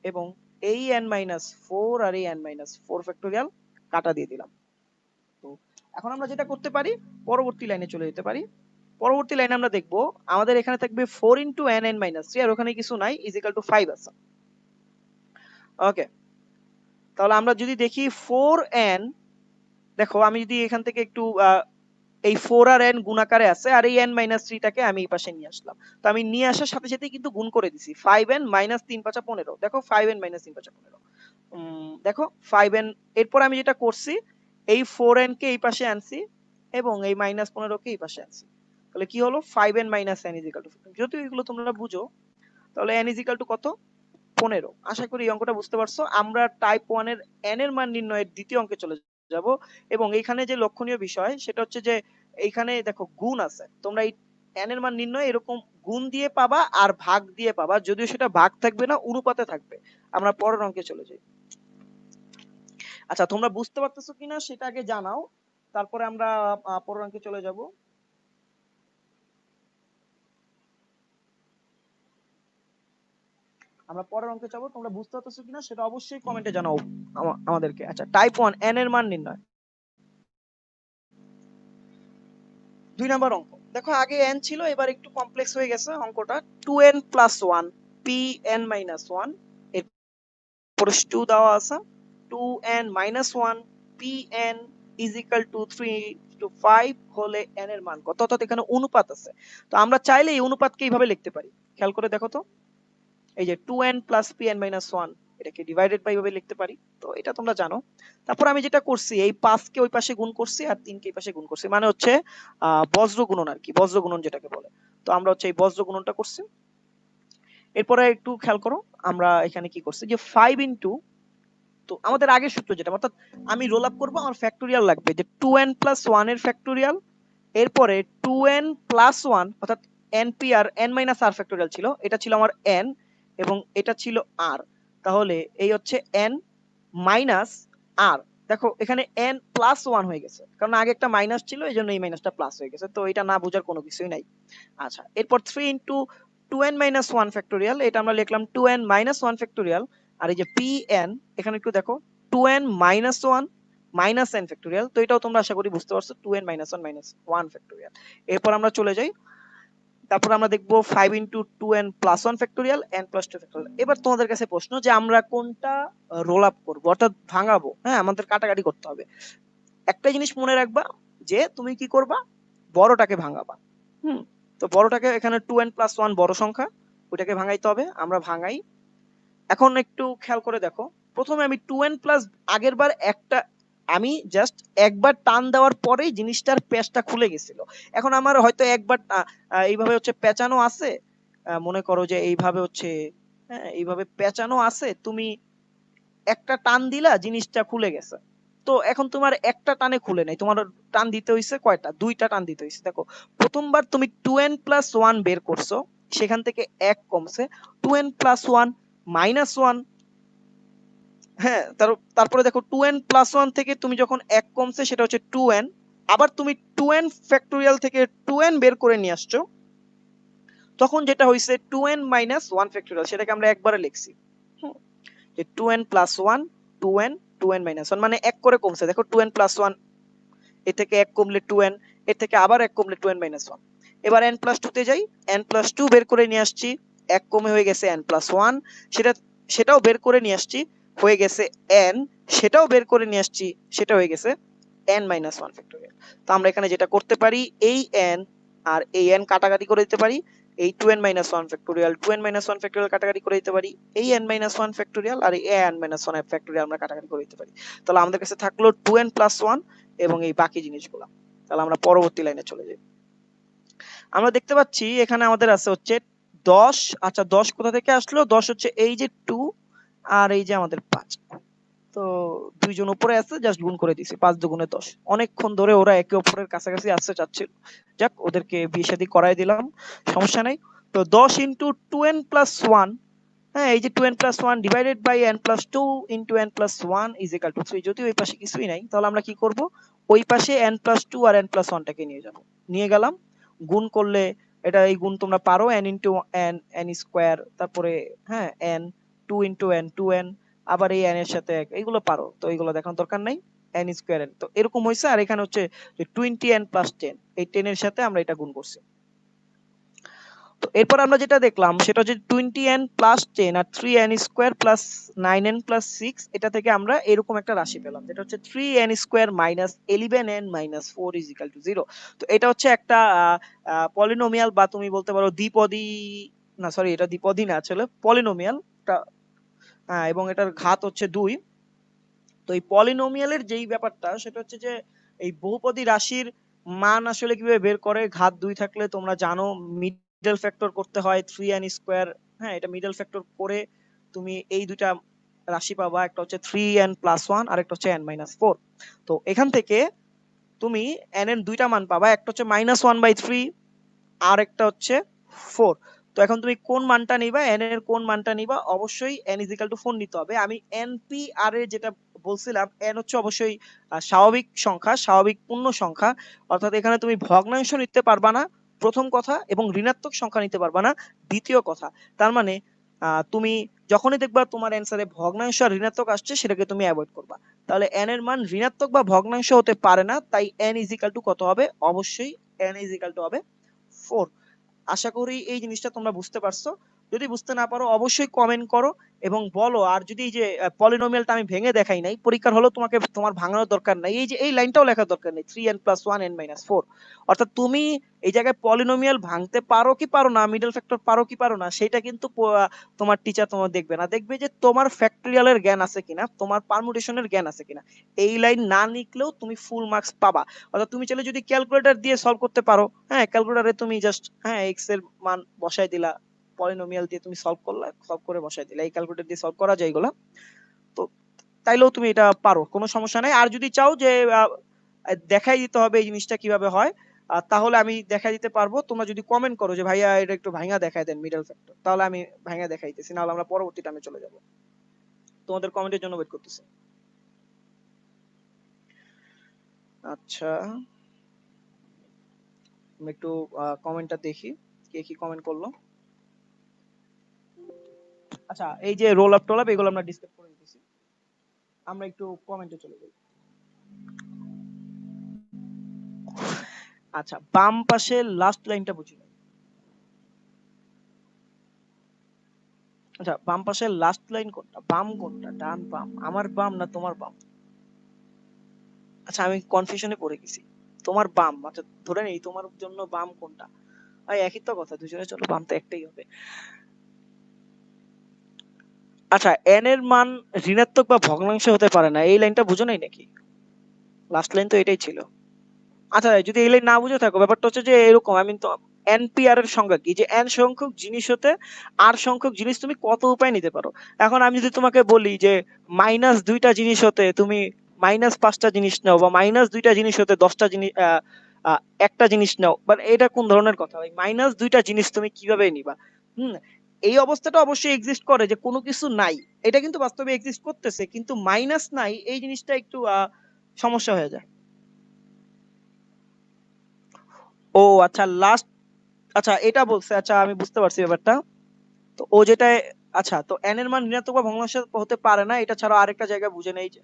এবং এই n মাইনাস 4 আর এই n মাইনাস 4 ফ্যাক্টোরিয়াল কাটা দিয়ে দিলাম। তো এখন আমরা যেটা করতে পারি, পরবর্তী লাইনে চলে যেতে পারি। পরবর্তী লাইনে আমরা দেখব, আমাদের এখানে থাকবে 4 ইনটু n n মাইনাস 3, আর ওখানে কিছু নাই, ইজ ইকুয়াল টু 5 আছে। ওকে, তাহলে আমরা যদি দেখি 4n, দেখো আমি যদি এখান থেকে একটু এই 4 আর n গুণাকারে আছে, আর এই n মাইনাস 3 টাকে আমি এই পাশে নিয়ে আসলাম। তো আমি নিয়ে আসার সাথে সাথেই কিন্তু গুণ করে দিছি, 5n মাইনাস 3 5 15। দেখো 5n মাইনাস 3 5 15, দেখো 5n। এরপর আমি যেটা করছি, এই 4n কে এই পাশে আনছি এবং এই মাইনাস 15 কে এই পাশে আনছি। তাহলে কি হলো? 5n minus n is equal two 15। যদি এগুলো তোমরা বুঝো, তাহলে n ইজ ইকুয়াল টু কত? 15। আশা করি এই অঙ্কটা বুঝতে পারছো। আমরা টাইপ 1 এর n এর মান নির্ণয়ের দ্বিতীয় অঙ্কে চলে যাব। এবং এইখানে যে লক্ষণীয় বিষয় সেটা হচ্ছে যে এইখানে দেখো গুণ আছে, তোমরা এই n এর মান নির্ণয় এরকম গুণ দিয়ে পাবা আর ভাগ দিয়ে পাবা, যদিও সেটা ভাগ থাকবে না, অনুপাতে থাকবে। আমরা পরের অঙ্কে চলে যাই। আচ্ছা, তোমরা বুঝতে পারতেছো কিনা সেটা আগে জানাও, তারপরে আমরা পরের অঙ্কে চলে যাব। আমরা পরের অঙ্কে যাব, তোমরা বুঝতে পারতেছো কিনা সেটা অবশ্যই কমেন্টে জানাও আমাদেরকে। আচ্ছা, টাইপ 1 n এর মান নির্ণয়। 2 নাম্বার অঙ্ক দেখো, আগে n ছিল, এবার একটু কমপ্লেক্স হয়ে গেছে অঙ্কটা। 2n প্লাস 1 pn মাইনাস 1, এরপর 2 দেওয়া আছে। 2n minus 1 pn is equal to 3 to 5 হলে n এর মান কত? অর্থাৎ এখানে অনুপাত আছে, তো আমরা চাইলে এই অনুপাতকে এইভাবে লিখতে পারি। খেয়াল করে দেখো তো, এই যে 2n প্লাস pn মাইনাস 1, এটাকে ডিভাইডেড বাই ভাবে লিখতে পারি, তো এটা তোমরা জানো। তারপর আমি যেটা করছি, এই 5 কে ওই পাশে গুণ করছি আর 3 কে এই পাশে গুণ করছি, মানে হচ্ছে বজ্র গুণন আর কি, বজ্র গুণন যেটাকে বলে। তো আমরা হচ্ছে এই বজ্র গুণনটা করছি। এরপরে একটু খেয়াল করো, আমরা এখানে কি করছি যে 5 ইনটু, তো আমাদের আগের সূত্র যেটা, অর্থাৎ আমি রোল আপ করব, আমার ফ্যাক্টোরিয়াল লাগবে যে 2n প্লাস 1 এর ফ্যাক্টোরিয়াল, এরপরে 2n প্লাস 1 অর্থাৎ np আর n মাইনাস r ফ্যাক্টোরিয়াল ছিল, এটা ছিল আমার n এবং এটা ছিল r, তাহলে এই হচ্ছে n মাইনাস r। দেখো এখানে n প্লাস 1 হয়ে গেছে, কারণ আগে একটা মাইনাস ছিল, এই জন্য এই মাইনাসটা প্লাস হয়ে গেছে, তো এটা না বোঝার কোনো কিছুই নাই। আচ্ছা, এরপর 3 ইনটু 2n মাইনাস 1 ফ্যাক্টোরিয়াল, এটা আমরা লিখলাম 2n মাইনাস 1 ফ্যাক্টোরিয়াল। আর এই যে pn, এখানে একটু দেখো 2n minus 1 minus n factorial, তো এটাও তোমরা আশা করি বুঝতে পারছো, 2n মাইনাস 1 মাইনাস 1 ফ্যাক্টোরিয়াল। এরপর আমরা চলে যাই, তারপর আমরা দেখবো 5 into 2n plus 1 factorial n plus 2 factorial. এবার তোমাদের কাছে প্রশ্ন যে আমরা কোনটা রোল আপ করবো, অর্থাৎ ভাঙাবো। হ্যাঁ, আমাদের কাটাকাটি করতে হবে। একটা জিনিস মনে রাখবা, যে তুমি কি করবা, বড়টাকে ভাঙাবা। তো বড়টাকে, এখানে 2n প্লাস 1 বড় সংখ্যা, ওইটাকে ভাঙাইতে হবে, আমরা ভাঙাই। এখন একটু খেয়াল করে দেখো, প্রথমে আমি 2n প্লাস, আগের বার একটা আমি জাস্ট একবার টান দেওয়ার পরেই জিনিসটার পেঁচটা খুলে গেছিল। এখন আমার হয়তো একবার এইভাবে হচ্ছে পেঁচানো আছে, মনে করো যে এইভাবে হচ্ছে, হ্যাঁ এইভাবে পেঁচানো আছে, তুমি একটা টান দিলা, জিনিসটা খুলে গেছে। তো এখন তোমার একটা টানে খুলে নাই, তোমার টান দিতে হইছে কয়টা? দুইটা টান দিতে হইছে। দেখো, প্রথমবার তুমি 2n প্লাস 1 বের করছো, সেখান থেকে 1 কমছে, 2n প্লাস 1 মাইনাস 1। হ্যাঁ, তারপরে দেখো 2n প্লাস 1 থেকে তুমি যখন 1 কমছে, সেটা হচ্ছে 2n। আবার তুমি 2n ফ্যাক্টোরিয়াল থেকে 2n বের করে নিয়ে আসছো, তখন যেটা হইছে 2n মাইনাস 1 ফ্যাক্টোরিয়াল, সেটাকে আমরা একবারে লিখছি। যে 2n plus 1 2n 2n minus 1, মানে 1 করে কমছে। দেখো 2n প্লাস 1, এ থেকে 1 কমলে 2n, এর থেকে আবার 1 কমলে 2n মাইনাস 1। এবার n প্লাস 2 তে যাই, n প্লাস 2 বের করে নিয়ে আসছি, 1 কমে হয়ে গেছে n প্লাস 1, সেটাও বের করে নিয়ে আসছি, হয়ে গেছে n, সেটাও বের করে নিয়ে আসছি, সেটা হয়ে গেছে n মাইনাস 1 ফ্যাক্টোরিয়াল। তো আমরা এখানে যেটা করতে পারি, এই n আর এই n কাটাকাটি করে দিতে পারি, এই 2n minus 1 factorial 2n minus 1 factorial কাটাকাটি করে দিতে পারি, এই n মাইনাস 1 ফ্যাক্টোরিয়াল আর এই n মাইনাস 1 ফ্যাক্টোরিয়াল আমরা কাটাকাটি করে দিতে পারি। তাহলে আমাদের কাছে থাকলো 2n প্লাস 1 এবং এই বাকি জিনিসগুলো। তাহলে আমরা পরবর্তী লাইনে চলে যাই। আমরা দেখতে পাচ্ছি এখানে আমাদের আছে হচ্ছে 10। আচ্ছা, 10 কোথা থেকে আসলো? 10 হচ্ছে এই যে 2 আর এই যে আমাদের 5, তো দুইজন উপরে আছে, জাস্ট গুণ করে দিছি, 5 দুগুণে 10। অনেকক্ষণ ধরে ওরা একে অপরের কাছাকাছি আসতে চাচ্ছিল, যাক ওদেরকে বিয়ে শাদী করাই দিলাম, সমস্যা নাই। তো 10 ইনটু 2n প্লাস 1, হ্যাঁ এই যে 2n plus 1 divided by n plus 2 into n plus 1 is equal to 3। যদি ওই পাশে কিছুই নাই, তাহলে আমরা কি করব, ওই পাশে n প্লাস 2 আর n প্লাস 1 টাকে নিয়ে যাব, নিয়ে গেলাম। গুণ করলে এটা, এই গুণ তোমরা পারো, n into n n square, তারপরে হ্যাঁ n 2 ইনটু n 2n, আবার এই n এর সাথে এইগুলো পারো, তো এইগুলো দেখানোর দরকার নাই। n স্কয়ার n, তো এরকম হইছে। আর এখানে হচ্ছে যে 20n প্লাস 10, এই 10 এর সাথে আমরা এটা গুণ করছি। তো এরপর আমরা যেটা দেখলাম সেটা হচ্ছে 20n প্লাস 10 আর 3n square plus 9n plus 6, এটা থেকে আমরা এরকম একটা রাশি পেলাম, যেটা হচ্ছে 3n square minus 11n minus 4 is equal to 0। তো এটা হচ্ছে একটা পলিনোমিয়াল, বা তুমি বলতে পারো দ্বিপদী, না সরি এটা দ্বিপদী না, আসলে পলিনোমিয়াল। এবং এটার ঘাত হচ্ছে 2। তো এই পলিনোমিয়ালের যেই ব্যাপারটা, সেটা হচ্ছে যে এই বহুপদী রাশির মান আসলে কিভাবে বের করে, ঘাত 2 থাকলে তোমরা জানো মিডল ফ্যাক্টর করতে হয় 3n স্কয়ার। হ্যাঁ, এটা মিডল ফ্যাক্টর করে তুমি এই দুটা রাশি পাবা, একটা হচ্ছে 3n+1 আর একটা হচ্ছে n-4। তো এখান থেকে তুমি n এর দুইটা মান পাবা, একটা হচ্ছে -1/3 আর একটা হচ্ছে 4। তো এখন তুমি কোন মানটা নিবা, n এর কোন মানটা নিবা? অবশ্যই n = 4 নিতে হবে। আমি npr এর যেটা বলছিলাম, n হচ্ছে অবশ্যই স্বাভাবিক সংখ্যা, স্বাভাবিক পূর্ণ সংখ্যা, অর্থাৎ এখানে তুমি ভগ্নাংশ নিতে পারবা না প্রথম কথা, এবং ঋণাত্মক সংখ্যা নিতে পারবা না দ্বিতীয় কথা। তার মানে তুমি যখনই দেখবা তোমার অ্যান্সারে ভগ্নাংশ আর ঋণাত্মক আসছে, সেটাকে তুমি অ্যাভয়েড করবা। তাহলে n এর মান ঋণাত্মক বা ভগ্নাংশ হতে পারে না, তাই n = কত হবে? অবশ্যই n = হবে 4। আশা করি এই জিনিসটা তোমরা বুঝতে পারছো। যদি বুঝতে না পারো অবশ্যই কমেন্ট করো এবং বলো। আর যদি এই যে পলিনোমিয়ালটা আমি ভেঙে দেখাই নাই, পরীক্ষার হলো তোমাকে তোমার ভাঙানোর দরকার নাই, এই যে এই লাইনটাও লেখার দরকার নেই, 3n+1 n-4। অর্থাৎ তুমি এই জায়গায় পলিনোমিয়াল ভাঙতে পারো কি পারো না, মিডল ফ্যাক্টর পারো কি পারো না, সেটা কিন্তু তোমার টিচার তোমার দেখবে না, দেখবে যে তোমার ফ্যাক্টরিয়ালের জ্ঞান আছে কিনা, তোমার পারমুটেশনের জ্ঞান আছে কিনা। এই লাইন না লিখলেও তুমি ফুল মার্কস পাবা। অর্থাৎ তুমি চাইলে যদি ক্যালকুলেটর দিয়ে সলভ করতে পারো, হ্যাঁ, ক্যালকুলেটরে তুমি জাস্ট এক্স এর মান বসাই দিলা, পলিনোমিয়াল দিয়ে তুমি সলভ করলা, সলভ করে বসাই দিলা, এই ক্যালকুলেটর দিয়ে সলভ করা যায় এগুলা। তো তাইলেও তুমি এটা পারো, কোনো সমস্যা নাই। আর যদি চাও যে দেখাই দিতে হবে এই জিনিসটা কিভাবে হয়, তাহলে আমি দেখাই দিতে পারবো। তোমরা যদি কমেন্ট করো যে ভাইয়া এটা একটু ভাঙা দেখাই দেন মিডল ফ্যাক্টর, তাহলে আমি ভাঙা দেখাইতেছি, নাহলে আমরা পরবর্তী টাইমে চলে যাব। তোমাদের কমেন্টের জন্য ওয়েট করতেছি। আচ্ছা, আমি একটু কমেন্টটা দেখি কে কি কমেন্ট করলো। আচ্ছা, এই যে রোল আপ টোল আপ এগুলো আমরা ডিসকাস করে নিতেছি, আমরা একটু কমেন্টে চলে যাই। আচ্ছা, বাম পাশে লাস্ট লাইনটা বুঝি নাই। আচ্ছা, বাম পাশে লাস্ট লাইন কোনটা? বাম কোনটা? ডান বাম? আমার বাম না তোমার বাম? আচ্ছা, আমি কনফিউশনে পড়ে গেছি। তোমার বাম, আচ্ছা ধরে নেই তোমার জন্য বাম কোনটা? ভাই একই তো কথা, দুজনে চলো বাম তো একটাই হবে। আচ্ছা, n এর মান ঋণাত্মক বা ভগ্নাংশ হতে পারে না, এই লাইনটা বুঝো নাই নাকি? লাস্ট লাইন তো এটাই ছিল। আচ্ছা, যদি এই লাইন না বুঝে থাকো, ব্যাপারটা হচ্ছে যে এরকম, আমি তো এনপিআর এর সংজ্ঞা কি, যে n সংখ্যক জিনিস হতে r সংখ্যক জিনিস তুমি কত উপায় নিতে পারো। এখন আমি যদি তোমাকে বলি যে -2টা জিনিস হতে তুমি -5টা জিনিস নাও, বা -2টা জিনিস হতে 10টা জিনিস একটা জিনিস নাও, বাট এটা কোন ধরনের কথা ভাই? -2টা জিনিস তুমি কিভাবে নিবা? হুম, এই অবস্থাটা অবশ্যই এক্সিস্ট করে যে কোনো কিছু নাই, এটা কিন্তু বাস্তবে এক্সিস্ট করতেছে, কিন্তু মাইনাস নাই, এই জিনিসটা একটু সমস্যা হয়ে যায়। ও আচ্ছা, লাস্ট, আচ্ছা এটা বলছে, আচ্ছা আমি বুঝতে পারছি ব্যাপারটা। তো ও যেটা, আচ্ছা তো n এর মান ঋণাত্মক বা ভগ্নাংশ হতে পারে না, এটা ছাড়া আরেকটা জায়গা বুঝে নেই যে,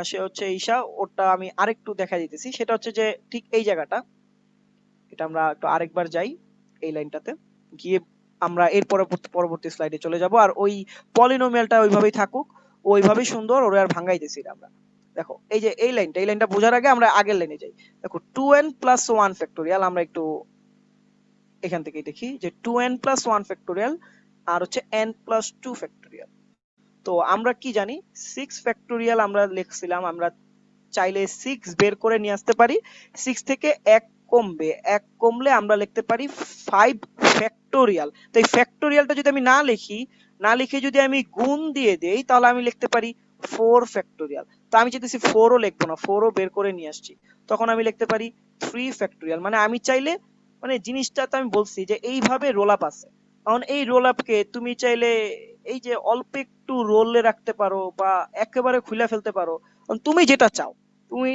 সে হচ্ছে ঈশা, ওটা আমি আরেকটু দেখা দিতেছি। সেটা হচ্ছে যে ঠিক এই জায়গাটা, এটা আমরা একটু আরেকবার যাই এই লাইনটাতে গিয়ে, আমরা এর পরবর্তী স্লাইডে চলে যাব। আর ওই পলিনোমিয়ালটা ওইভাবেই থাকুক, ওইভাবেই সুন্দর, ওরে আর ভাঙাইতেছি না আমরা। দেখো এই যে এই লাইনটা, এই লাইনটা বোঝার আগে আমরা আগের লাইনে যাই। দেখো 2n+1 ফ্যাক্টোরিয়াল, আমরা একটু এখান থেকে দেখি যে 2n+1 ফ্যাক্টোরিয়াল আর হচ্ছে n+2 ফ্যাক্টোরিয়াল। তো আমরা কি জানি, 6 ফ্যাক্টোরিয়াল আমরা লিখছিলাম, আমরা চাইলে 6 বের করে নিয়ে আসতে পারি, 6 থেকে 1 কমবে, 1 কমলে আমরা লিখতে পারি 5 ফ্যাক্টোরিয়াল। তো এই ফ্যাক্টোরিয়ালটা যদি আমি না লিখি, না লিখে যদি আমি গুণ দিয়ে দেই, তাহলে আমি লিখতে পারি 4 ফ্যাক্টোরিয়াল। তো আমি চাইতেছি 4 ও লিখবো না, 4 ও বের করে নিয়ে আসছি, তখন আমি লিখতে পারি 3 ফ্যাক্টোরিয়াল। মানে আমি চাইলে, মানে জিনিসটা তো আমি বলছি যে এইভাবে রোল আপ আছে। এখন এই রোল আপকে তুমি চাইলে এই যে অল্প একটু রোলে রাখতে পারো, বা একেবারে খুলে ফেলতে পারো, তুমি যেটা চাও। তুমি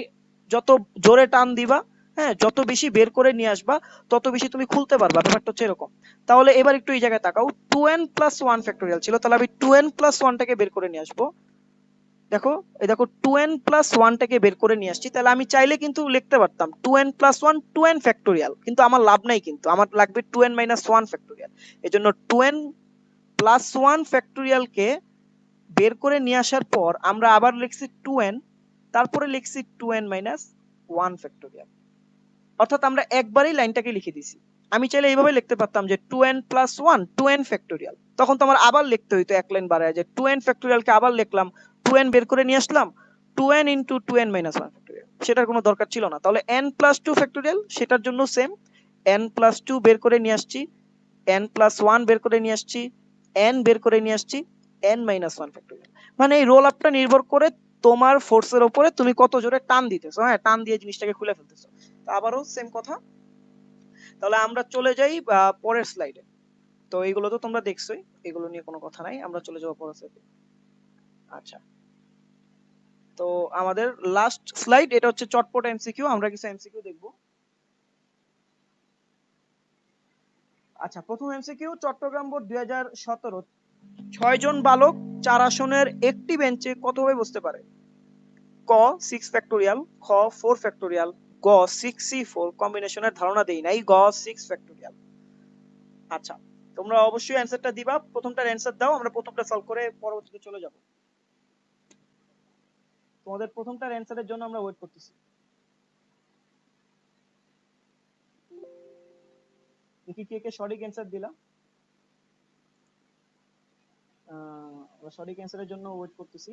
যত জোরে টান দিবা, হ্যাঁ, যত বেশি বের করে নিয়ে আসবা, তত বেশি তুমি খুলতে পারবা, ব্যাপারটা হচ্ছে এরকম। তাহলে এবার একটু এই জায়গায় তাকাও, 2n+1 ফ্যাক্টোরিয়াল ছিল, তাহলে আমি 2n+1টাকে বের করে নিয়ে আসবো। দেখো, এই দেখো 2n+1টাকে বের করে নিয়ে আসছি, তাহলে আমি চাইলে কিন্তু লিখতে পারতাম 2n+1 2n ফ্যাক্টোরিয়াল, কিন্তু আমার লাভ নাই, কিন্তু আমার লাগবে 2n-1 ফ্যাক্টোরিয়াল। এই জন্য 2n+1 ফ্যাক্টোরিয়ালকে বের করে নিয়ে আসার পর আমরা আবার লিখছি 2n, তারপরে লিখছি 2n-1 ফ্যাক্টোরিয়াল। অর্থাৎ আমরা একবারেই লাইনটাকে লিখে দিছি। আমি চাইলে এইভাবে লিখতে পারতাম যে 2n+1 2n ফ্যাক্টোরিয়াল, তখন তো আমার আবার লিখতে হইতো এক লাইন বাড়ায়, যে 2n ফ্যাক্টোরিয়ালকে আবার লিখলাম, 2n বের করে নিয়ে আসলাম, 2n ইনটু 2n-1 ফ্যাক্টোরিয়াল, সেটার কোনো দরকার ছিল না। তাহলে n+2 ফ্যাক্টোরিয়াল, সেটার জন্য সেম, n+2 বের করে নিয়ে আসছি, n+1 বের করে নিয়ে আসছি, n বের করে নিয়ে আসছি, n মাইনাস 1 ফ্যাক্টোরিয়াল। মানে এই রোল আপটা নির্ভর করে তোমার ফোর্সের উপরে তুমি কত জোরে টান দিতেছো, হ্যাঁ টান দিয়ে জিনিসটাকে খুলে ফেলতেছো। তো আবারও সেম কথা। তাহলে আমরা চলে যাই পরের স্লাইডে। তো এইগুলো তো তোমরা দেখছোই, এগুলো নিয়ে কোনো কথা নাই, আমরা চলে যাবো পরের স্লাইডে। আচ্ছা, তো আমাদের লাস্ট স্লাইড, এটা হচ্ছে চটপট এমসিকিউ, আমরা কিছু এমসিকিউ দেখব। আচ্ছা, প্রথম এমসিকিউ, চট্টগ্রাম বোর্ড 2017, 6 জন বালক 4 আসনের একটি বেঞ্চে কতভাবে বসতে পারে? ক 6 ফ্যাক্টোরিয়াল, খ 4 ফ্যাক্টোরিয়াল, গ 6c4, কম্বিনেশনের ধারণা দেই নাই, গ 6 ফ্যাক্টোরিয়াল। আচ্ছা, তোমরা অবশ্যই অ্যানসারটা দিবা, প্রথমটার অ্যানসার দাও, আমরা প্রথমটা সলভ করে পরবর্তীতে চলে যাব। তোমাদের প্রথমটার অ্যানসারের জন্য আমরা ওয়েট করতেছি। দেখি কে কে সঠিক অ্যানসার দিলা। আমরা সঠিক অ্যানসারের জন্য ওয়েট করতেছি।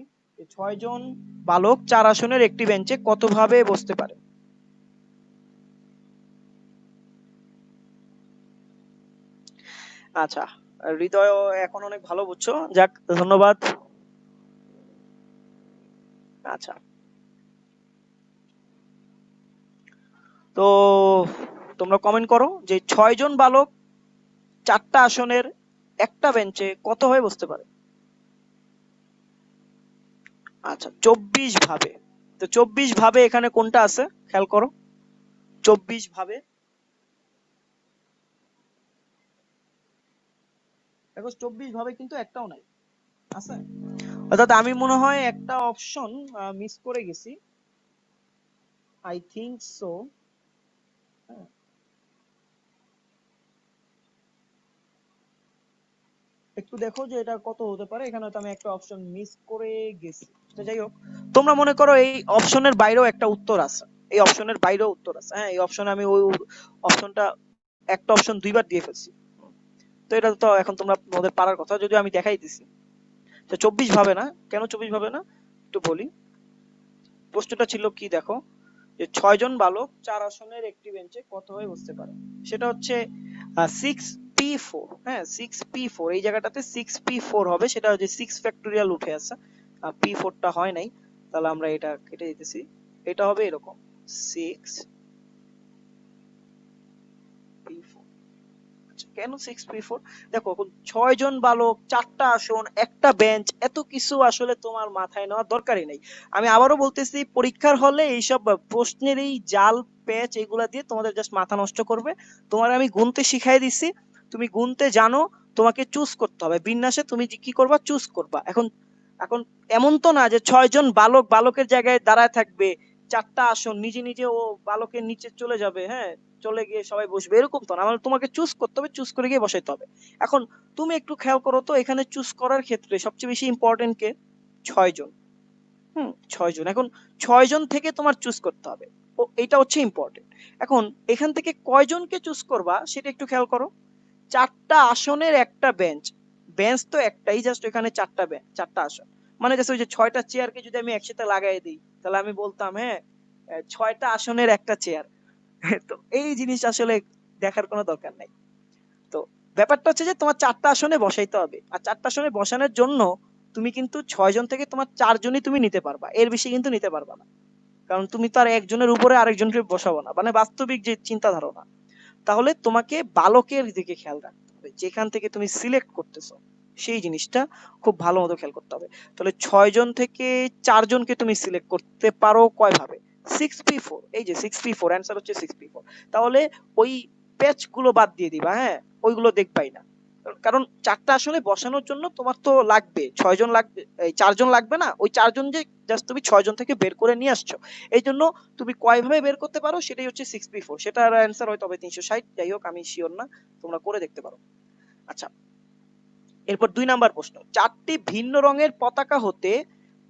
6 জন বালক 4 আসনের একটি বেঞ্চে কতভাবে বসতে পারে? আচ্ছা, হৃদয় এখন অনেক ভালো বুঝছো, যাক ধন্যবাদ। আচ্ছা, তো তোমরা কমেন্ট করো যে 6 জন বালক 4টা আসনের একটা বেঞ্চে কত হয়ে বসতে পারে। আচ্ছা, 24 ভাবে। তো 24 ভাবে এখানে কোনটা আছে খেয়াল করো, 24 ভাবে দেখো, 24 ভাবে কিন্তু একটাও নাই, আছে? অর্থাৎ আমি মনে হয় একটা অপশন মিস করে গেছি, আই থিংক সো। একটু দেখো যে এটা কত হতে পারে, এখানে তো আমি একটা অপশন মিস করে গেছি। তো যাই হোক, তোমরা মনে করো এই অপশনের বাইরেও একটা উত্তর আছে, এই অপশনের বাইরেও উত্তর আছে, হ্যাঁ এই অপশনে আমি ওই অপশনটা একটা অপশন দুইবার দিয়ে ফেলছি। তো এটা তো এখন তোমরা তোমাদের পারার কথা, যদিও আমি দেখাই দিছি। তো 24 ভাবে না, কেন 24 ভাবে না একটু বলি। প্রশ্নটা ছিল কি দেখো, যে 6 জন বালক 4 আসনের একটি বেঞ্চে কত হয়ে বসতে পারে, সেটা হচ্ছে 6p4, হ্যাঁ 6p4, এই জায়গাটাতে 6p4 হবে, সেটা হচ্ছে 6 ফ্যাক্টোরিয়াল উঠে আছে, p4টা হয় নাই, তাহলে আমরা এটা কেটে দিতেছি, এটা হবে এরকম 6p4। কেন 6p4? দেখো, এখন 6 জন বালক, 4টা আসন, একটা বেঞ্চ, এত কিছু আসলে তোমার মাথায় নেওয়ার দরকারই নেই। আমি আবারও বলতেছি, পরীক্ষার হলে এইসব প্রশ্নের এই জাল প্যাচ এগুলা দিয়ে তোমাদের জাস্ট মাথা নষ্ট করবে। তোমার আমি গুনতে শিখাই দিছি, তুমি গুনতে জানো, তোমাকে চুজ করতে হবে বিন্যাসে, তুমি কি করবা, চুজ করবা। এখন এখন এমন তো না যে 6 জন বালক বালকের জায়গায় দাঁড়ায় থাকবে, 4টা আসন নিজে নিজে ও বালকের নিচে চলে যাবে, হ্যাঁ চলে গিয়ে সবাই বসবে, এরকম তো না, মানে তোমাকে চুজ করতে হবে, চুজ করে গিয়ে বসাইতে হবে। এখন তুমি একটু খেয়াল করো তো, এখানে চুজ করার ক্ষেত্রে সবচেয়ে বেশি ইম্পর্টেন্ট কে? 6 জন। 6 জন। এখন 6 জন থেকে তোমার চুজ করতে হবে, ও এটা হচ্ছে ইম্পর্টেন্ট। এখন এখান থেকে কয়জনকে চুজ করবা সেটা একটু খেয়াল করো। 4টা আসনের একটা বেঞ্চ, বেঞ্চ তো একটাই, জাস্ট এখানে 4টা বেঞ্চ, 4টা আসন, মানে জাস্ট ওই যে 6টা চেয়ারকে যদি আমি একসাথে লাগাই দিই, তাহলে আমি বলতাম হ্যাঁ 6টা আসনের একটা চেয়ার। তো এই জিনিস আসলে দেখার কোনো দরকার নাই। তো ব্যাপারটা হচ্ছে যে তোমার 4টা আসনে বসাইতে হবে, আর 4টা আসনে বসানোর জন্য তুমি কিন্তু 6 জন থেকে তোমার 4 জনই তুমি নিতে পারবা, এর বেশি কিন্তু নিতে পারবা না, কারণ তুমি তো আর একজনের উপরে আরেকজনকে বসাবো না, মানে বাস্তবিক যে চিন্তা ধারণা। তাহলে তোমাকে বালকের দিকে খেয়াল রাখতে হবে, যেখান থেকে তুমি সিলেক্ট করতেছো সেই জিনিসটা খুব ভালো মতো খেয়াল করতে হবে। তাহলে 6 জন থেকে 4 জনকে তুমি সিলেক্ট করতে পারো কয় ভাবে? 6p4, এই যে 6p4, অ্যান্সার হচ্ছে 6p4। তাহলে ওই প্যাচ গুলো বাদ দিয়ে দিবা, হ্যাঁ ওইগুলো দেখবাই না, কারণ 4টা আসলে বসানোর জন্য তোমার তো লাগবে 6 জন, লাগবে এই 4 জন লাগবে না, ওই 4 জন যে জাস্ট তুমি 6 জন থেকে বের করে নিয়ে আসছো, এই জন্য তুমি কয় ভাবে বের করতে পারো সেটাই হচ্ছে 6p4, সেটার অ্যান্সার হয়তো হবে 360, যাই হোক আমি শিওর না, তোমরা করে দেখতে পারো। আচ্ছা, এরপর 2 নাম্বার প্রশ্ন, 4টি ভিন্ন রঙের পতাকা হতে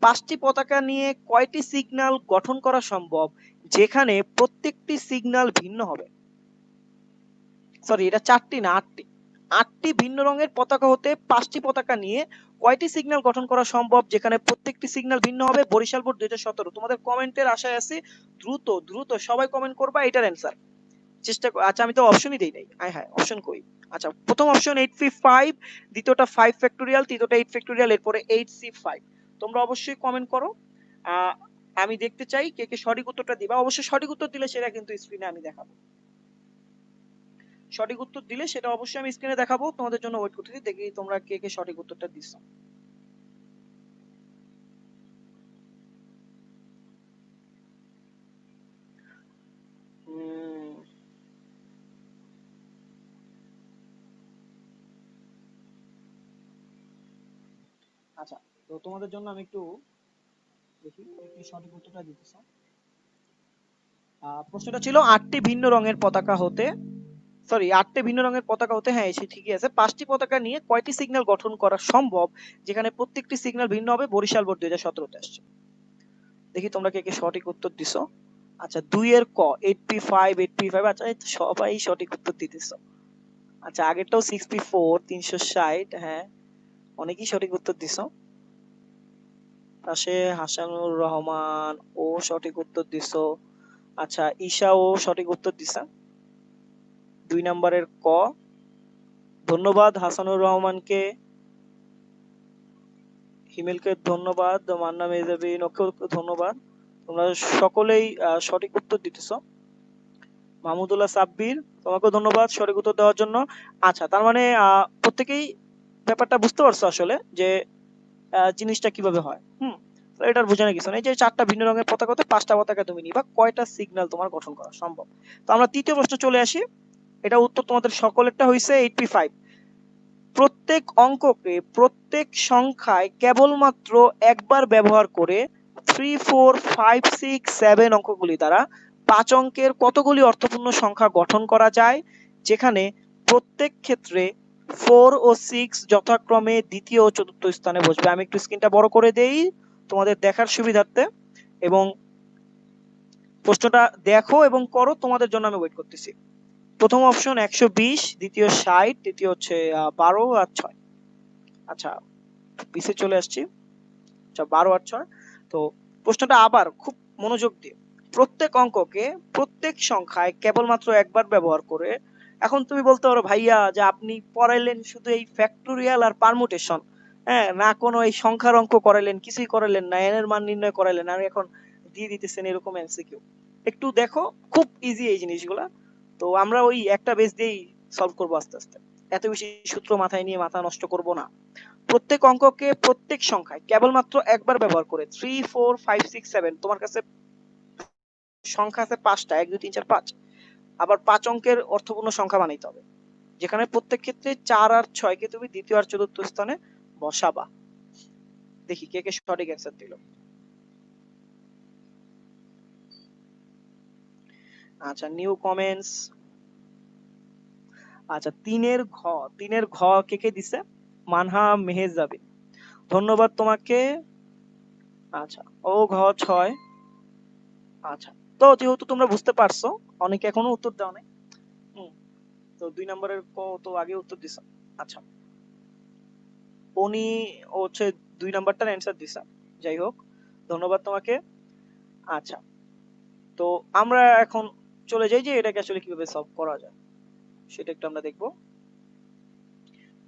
5টি পতাকা নিয়ে কয়টি সিগন্যাল গঠন করা সম্ভব যেখানে প্রত্যেকটি সিগন্যাল ভিন্ন হবে? সরি, এটা 4টি না 8টি। 8টি ভিন্ন রঙের পতাকা হতে 5টি পতাকা নিয়ে কয়টি সিগন্যাল গঠন করা সম্ভব যেখানে প্রত্যেকটি সিগন্যাল ভিন্ন হবে? বরিশাল বোর্ড 2017। তোমাদের কমেন্টের আশায় আছি, দ্রুত দ্রুত সবাই কমেন্ট করবা এটার অ্যান্সার। চেষ্টা আচ্ছা আমি তো অপশনই দেই নাই, হ্যাঁ অপশন কই। আচ্ছা প্রথম অপশন 8p5, দ্বিতীয়টা 5 ফ্যাক্টোরিয়াল, তৃতীয়টা 8 ফ্যাক্টোরিয়াল, এরপরে 8c5। তোমরা অবশ্যই কমেন্ট করো, আমি দেখতে চাই কে কে সঠিক উত্তরটা দিবা। অবশ্যই সঠিক উত্তর দিলে সেটা কিন্তু স্ক্রিনে আমি দেখাবো, সঠিক উত্তর দিলে সেটা অবশ্যই আমি স্ক্রিনে দেখাবো। তোমাদের জন্য ওয়েট করতেছি, দেখি তোমরা কে কে সঠিক উত্তরটা দিছো। আচ্ছা তো তোমাদের জন্য আমি একটু দেখি কে সঠিক উত্তরটা দিতেছো। প্রশ্নটা ছিল 8টি ভিন্ন রঙের পতাকা হতে, সরি 8টি ভিন্ন রঙের পতাকা হতে, হ্যাঁ এসে ঠিকই আছে। 5টি পতাকা নিয়ে কয়টি সিগন্যাল গঠন করা সম্ভব যেখানে প্রত্যেকটি সিগন্যাল ভিন্ন হবে? বরিশাল বোর্ড 2017-তে আসছে। দেখি তোমরা কে কে সঠিক উত্তর দিছো। আচ্ছা 2 এর ক 8p5 8p5, আচ্ছা এই তো সবাই সঠিক উত্তর দিতেছো। আচ্ছা আগেরটাও 6p4 360, হ্যাঁ অনেকেই সঠিক উত্তর দিছো। পাশে হাসানুর রহমান ও সঠিক উত্তর দিছো। আচ্ছা ঈশা ও সঠিক উত্তর দিছে 2 নম্বরের ক। ধন্যবাদ হাসানুর রহমানকে, হিমেলকে ধন্যবাদ, মান্না মেজাবিন ওকেও ধন্যবাদ। তোমরা সকলেই সঠিক উত্তর দিতেছো। মাহমুদুল্লাহ সাব্বির তোমাকেও ধন্যবাদ সঠিক উত্তর দেওয়ার জন্য। আচ্ছা তার মানে প্রত্যেকেই ব্যাপারটা বুঝতে পারছো আসলে যে জিনিসটা কিভাবে হয়। তো এটার বোঝানো কিছু নেই যে 4টা ভিন্ন রঙের পতাকা হতে 5টা পতাকা তুমি নিবা, কয়টা সিগন্যাল তোমার গঠন করা সম্ভব। তো আমরা তৃতীয় প্রশ্ন চলে আসি। এটা উত্তর তোমাদের সকলেরটা হইছে 8p5। প্রত্যেক অঙ্ককে প্রত্যেক সংখ্যায় কেবলমাত্র একবার ব্যবহার করে 3 4 5 6 7 অঙ্কগুলি দ্বারা 5 অঙ্কের কতগুলি অর্থপূর্ণ সংখ্যা গঠন করা যায় যেখানে প্রত্যেক ক্ষেত্রে 4 ও 6 যথাক্রমে দ্বিতীয় ও চতুর্থ স্থানে বসবে। আমি একটু স্ক্রিনটা বড় করে দেই তোমাদের দেখার সুবিধার্থে, এবং প্রশ্নটা দেখো এবং করো, তোমাদের জন্য আমি ওয়েট করতেছি। প্রথম অপশন 120, দ্বিতীয় 60, তৃতীয় হচ্ছে 12 আর 6। আচ্ছা পিছে চলে আসছি। আচ্ছা 12 আর 6। তো প্রশ্নটা আবার খুব মনোযোগ দিয়ে, প্রত্যেক অঙ্ককে প্রত্যেক সংখ্যায় কেবলমাত্র একবার ব্যবহার করে। এখন তুমি বলতে পারো ভাইয়া যে আপনি পড়াইলেন শুধু এই ফ্যাক্টোরিয়াল আর পারমুটেশন, হ্যাঁ না কোনো এই সংখ্যার অঙ্ক করাইলেন, কিছুই করাইলেন না, এন এর মান নির্ণয় করাইলেন আর এখন দিয়ে দিতেছেন এরকম এমসিকিউ। একটু দেখো খুব ইজি এই জিনিসগুলা। তো আমরা ওই একটা বেস দিয়েই সলভ করবো আস্তে আস্তে, এত বেশি সূত্র মাথায় নিয়ে মাথা নষ্ট করব না। প্রত্যেক অঙ্ককে প্রত্যেক সংখ্যায় কেবলমাত্র একবার ব্যবহার করে 3 4 5 6 7, তোমার কাছে সংখ্যা আছে 5টা, 1 2 3 4 5, আবার 5 অঙ্কের অর্থপূর্ণ সংখ্যা বানাইতে হবে যেখানে প্রত্যেক ক্ষেত্রে 4 আর 6 কে তুমি দ্বিতীয় আর চতুর্থ স্থানে বসাবা। দেখি কে কে সঠিক অ্যান্সার দিল। আচ্ছা নিউ কমেন্টস। আচ্ছা 3 এর ঘ কে কে দিছে? মানহা মেহেজাবিন, ধন্যবাদ তোমাকে। আচ্ছা ও ঘ 6। আচ্ছা তো যেহেতু তোমরা বুঝতে পারছো, অনেকে এখনো উত্তর দাও নাই। তো 2 নম্বরের ক তো আগে উত্তর দিছ। আচ্ছা উনি হচ্ছে 2 নাম্বারটার অ্যান্সার দিছে, যাই হোক ধন্যবাদ তোমাকে। আচ্ছা তো আমরা এখন চলে যাই যে এটাকে আসলে কিভাবে সলভ করা যায় সেটা একটু আমরা দেখব।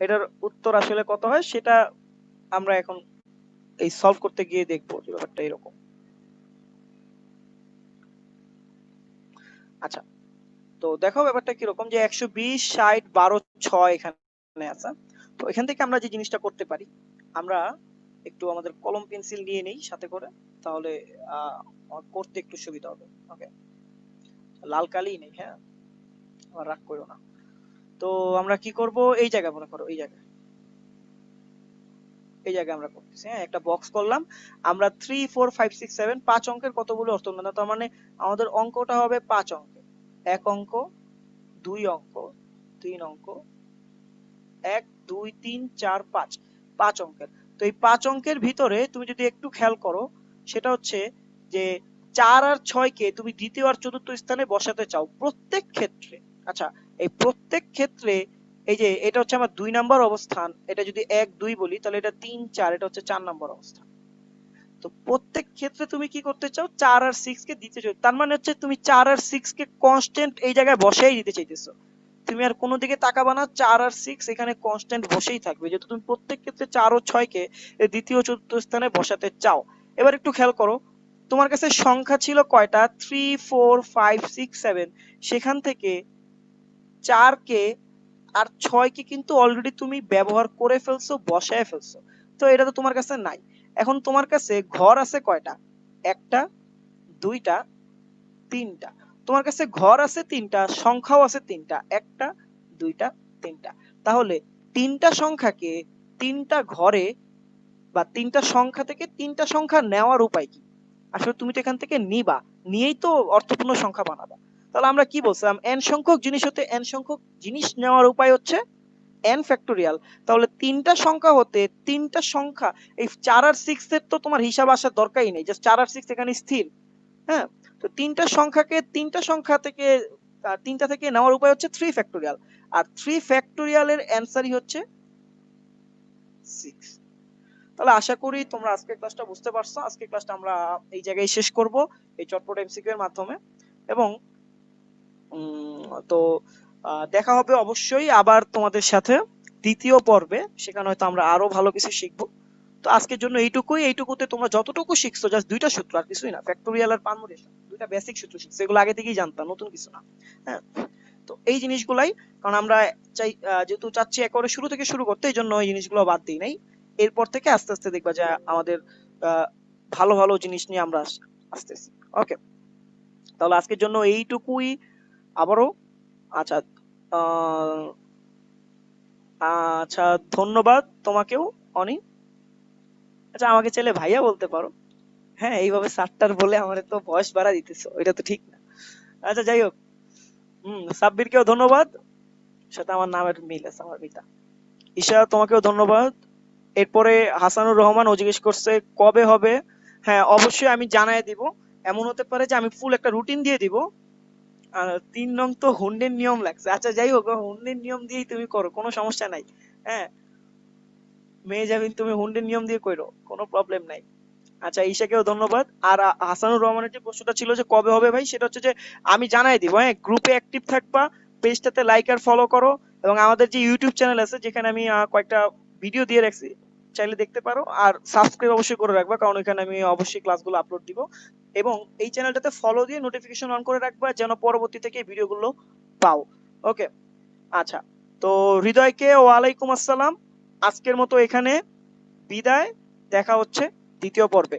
এটার উত্তর আসলে কত হয় সেটা আমরা এখন এই সলভ করতে গিয়ে দেখবো যে ব্যাপারটা এরকম। আচ্ছা তো দেখো ব্যাপারটা কিরকম যে 120 60 12 6 এখানে আছে। তো এখান থেকে আমরা যে জিনিসটা করতে পারি, আমরা একটু আমাদের কলম পেন্সিল নিয়ে নেই সাথে করে, তাহলে করতে একটু সুবিধা হবে। ওকে লাল কালি নেই, হ্যাঁ আবার রাগ করো না। তো আমরা কি করব, এই জায়গা মনে করো, এই জায়গায় আমরা করতেছি, হ্যাঁ একটা বক্স করলাম। আমরা 3 4 5 6 7 5 অঙ্কের কতগুলো অর্থপূর্ণ, তার মানে আমাদের অঙ্কটা হবে 5 অঙ্কের। 1 অঙ্ক, 2 অঙ্ক, 3 অঙ্ক, 1 2 3 4 5, 5 অঙ্কের। তো এই 5 অঙ্কের ভিতরে তুমি যদি একটু খেয়াল করো সেটা হচ্ছে যে 4 আর 6 কে তুমি দ্বিতীয় আর চতুর্থ স্থানে বসাতে চাও প্রত্যেক ক্ষেত্রে। আচ্ছা এই প্রত্যেক ক্ষেত্রে এই যে এটা হচ্ছে আমার 2 নাম্বার অবস্থান, এটা যদি 1 2 বলি তাহলে এটা 3 4, এটা হচ্ছে 4 নাম্বার অবস্থান। তো প্রত্যেক ক্ষেত্রে তুমি কি করতে চাও, 4 আর 6 কে দিতে চাও, তার মানে হচ্ছে তুমি 4 আর 6 কে কনস্ট্যান্ট এই জায়গায় বসাই দিতে চাইতেছো। তুমি আর কোনো দিকে তাকাবা না, 4 আর 6 এখানে কনস্ট্যান্ট বসেই থাকবে, যেহেতু তুমি প্রত্যেক ক্ষেত্রে 4 ও 6 কে দ্বিতীয় চতুর্থ স্থানে বসাতে চাও। এবার একটু খেয়াল করো, তোমার কাছে সংখ্যা ছিল কয়টা, 3 4 5 6 7, সেখান থেকে 4 কে আর 6 কে কিন্তু অলরেডি তুমি ব্যবহার করে ফেলছো, বসায় ফেলছো। তো এটা তো তোমার কাছে নাই। এখন তোমার কাছে ঘর আছে কয়টা, একটা, দুইটা, তিনটা। তোমার কাছে ঘর আছে তিনটা, সংখ্যাও আছে তিনটা, একটা, দুইটা, তিনটা। তাহলে তিনটা সংখ্যাকে তিনটা ঘরে বা তিনটা সংখ্যা থেকে তিনটা সংখ্যা নেওয়ার উপায় কি? আসলে তুমি তো এখান থেকে নিবা, নিয়েই তো অর্থপূর্ণ সংখ্যা বানাবা। তাহলে আমরা কি বলছিলাম, n সংখ্যক জিনিস হতে n সংখ্যক জিনিস নেওয়ার উপায় হচ্ছে n ফ্যাক্টোরিয়াল। তাহলে তিনটা সংখ্যা হতে তিনটা সংখ্যা, এই 4 আর 6 এর তো তোমার হিসাব আসার দরকারই নেই, জাস্ট 4 আর 6 এখানে স্থির। হ্যাঁ, তো তিনটা সংখ্যাকে তিনটা সংখ্যা থেকে তিনটা থেকে নেওয়ার উপায় হচ্ছে 3 ফ্যাক্টোরিয়াল, আর 3 ফ্যাক্টোরিয়ালের অ্যান্সারই হচ্ছে 6। তাহলে আশা করি তোমরা আজকের ক্লাসটা বুঝতে পারছো। আজকের ক্লাসটা আমরা এই জায়গায় শেষ করব, এই চটপট এমসিকিউ এর মাধ্যমে। এবং তো দেখা হবে অবশ্যই আবার তোমাদের সাথে দ্বিতীয় পর্বে, সেখানে হয়তো আমরা আরো ভালো কিছু শিখবো। তো আজকের জন্য এইটুকুই, এইটুকুতে তোমরা যতটুকু শিখছো জাস্ট দুইটা সূত্র, আর কিছুই না, ফ্যাক্টোরিয়াল আর পারমুটেশন, দুইটা বেসিক সূত্র শিখছো, এগুলো আগে থেকেই জানতাম, নতুন কিছু না। হ্যাঁ, তো এই জিনিসগুলাই, কারণ আমরা চাই যেহেতু চাচ্ছি একেবারে শুরু থেকে শুরু করতে, এই জন্য এই জিনিসগুলো বাদ দিই নাই। এরপর থেকে আস্তে আস্তে দেখবা যে আমাদের ভালো ভালো জিনিস নিয়ে আমরা আসতেছি। ওকে, তাহলে আজকের জন্য এইটুকুই। আবারও আচ্ছা, আচ্ছা, ধন্যবাদ তোমাকেও অনেক। আচ্ছা, আমাকে চাইলে ভাইয়া বলতে পারো। হ্যাঁ, এইভাবে সাতটার বলে আমার তো বয়স বাড়া দিতেছো, এটা তো ঠিক না। আচ্ছা, যাই হোক, সাব্বিরকেও ধন্যবাদ, সাথে আমার নামের মিল আছে, আমার মিতা। ঈশা, তোমাকেও ধন্যবাদ। এরপরে হাসানুর রহমান, ও জিজ্ঞেস করছে কবে হবে। হ্যাঁ, অবশ্যই আমি জানাই দিব। এমন হতে পারে যে আমি ফুল একটা রুটিন দিয়ে দিব। 3 নং তো হুন্ডের নিয়ম লাগছে। আচ্ছা, যাই হোক, হুন্ডের নিয়ম দিয়েই তুমি করো, কোনো সমস্যা নাই। হ্যাঁ, মেয়ে যাবেন, তুমি হুন্ডের নিয়ম দিয়ে কইরো, কোনো প্রবলেম নাই। আচ্ছা, ঈশাকেও ধন্যবাদ। আর হাসানুর রহমানের যে প্রশ্নটা ছিল যে কবে হবে ভাই, সেটা হচ্ছে যে আমি জানাই দিব। হ্যাঁ, গ্রুপে অ্যাক্টিভ থাকবা, পেজটাতে লাইক আর ফলো করো, এবং আমাদের যে ইউটিউব চ্যানেল আছে যেখানে আমি কয়েকটা ভিডিও দিয়ে রাখছি, চাইলে দেখতে পারো। আর সাবস্ক্রাইব অবশ্যই করে রাখবা, কারণ এখানে আমি অবশ্যই ক্লাসগুলো আপলোড দিব। এবং এই চ্যানেলটাতে ফলো দিয়ে নোটিফিকেশন অন করে রাখবা, যেন পরবর্তী থেকে ভিডিওগুলো পাও। ওকে, আচ্ছা, তো হৃদয়কে ওয়ালাইকুম আসসালাম। আজকের মতো এখানে বিদায়, দেখা হচ্ছে দ্বিতীয় পর্বে।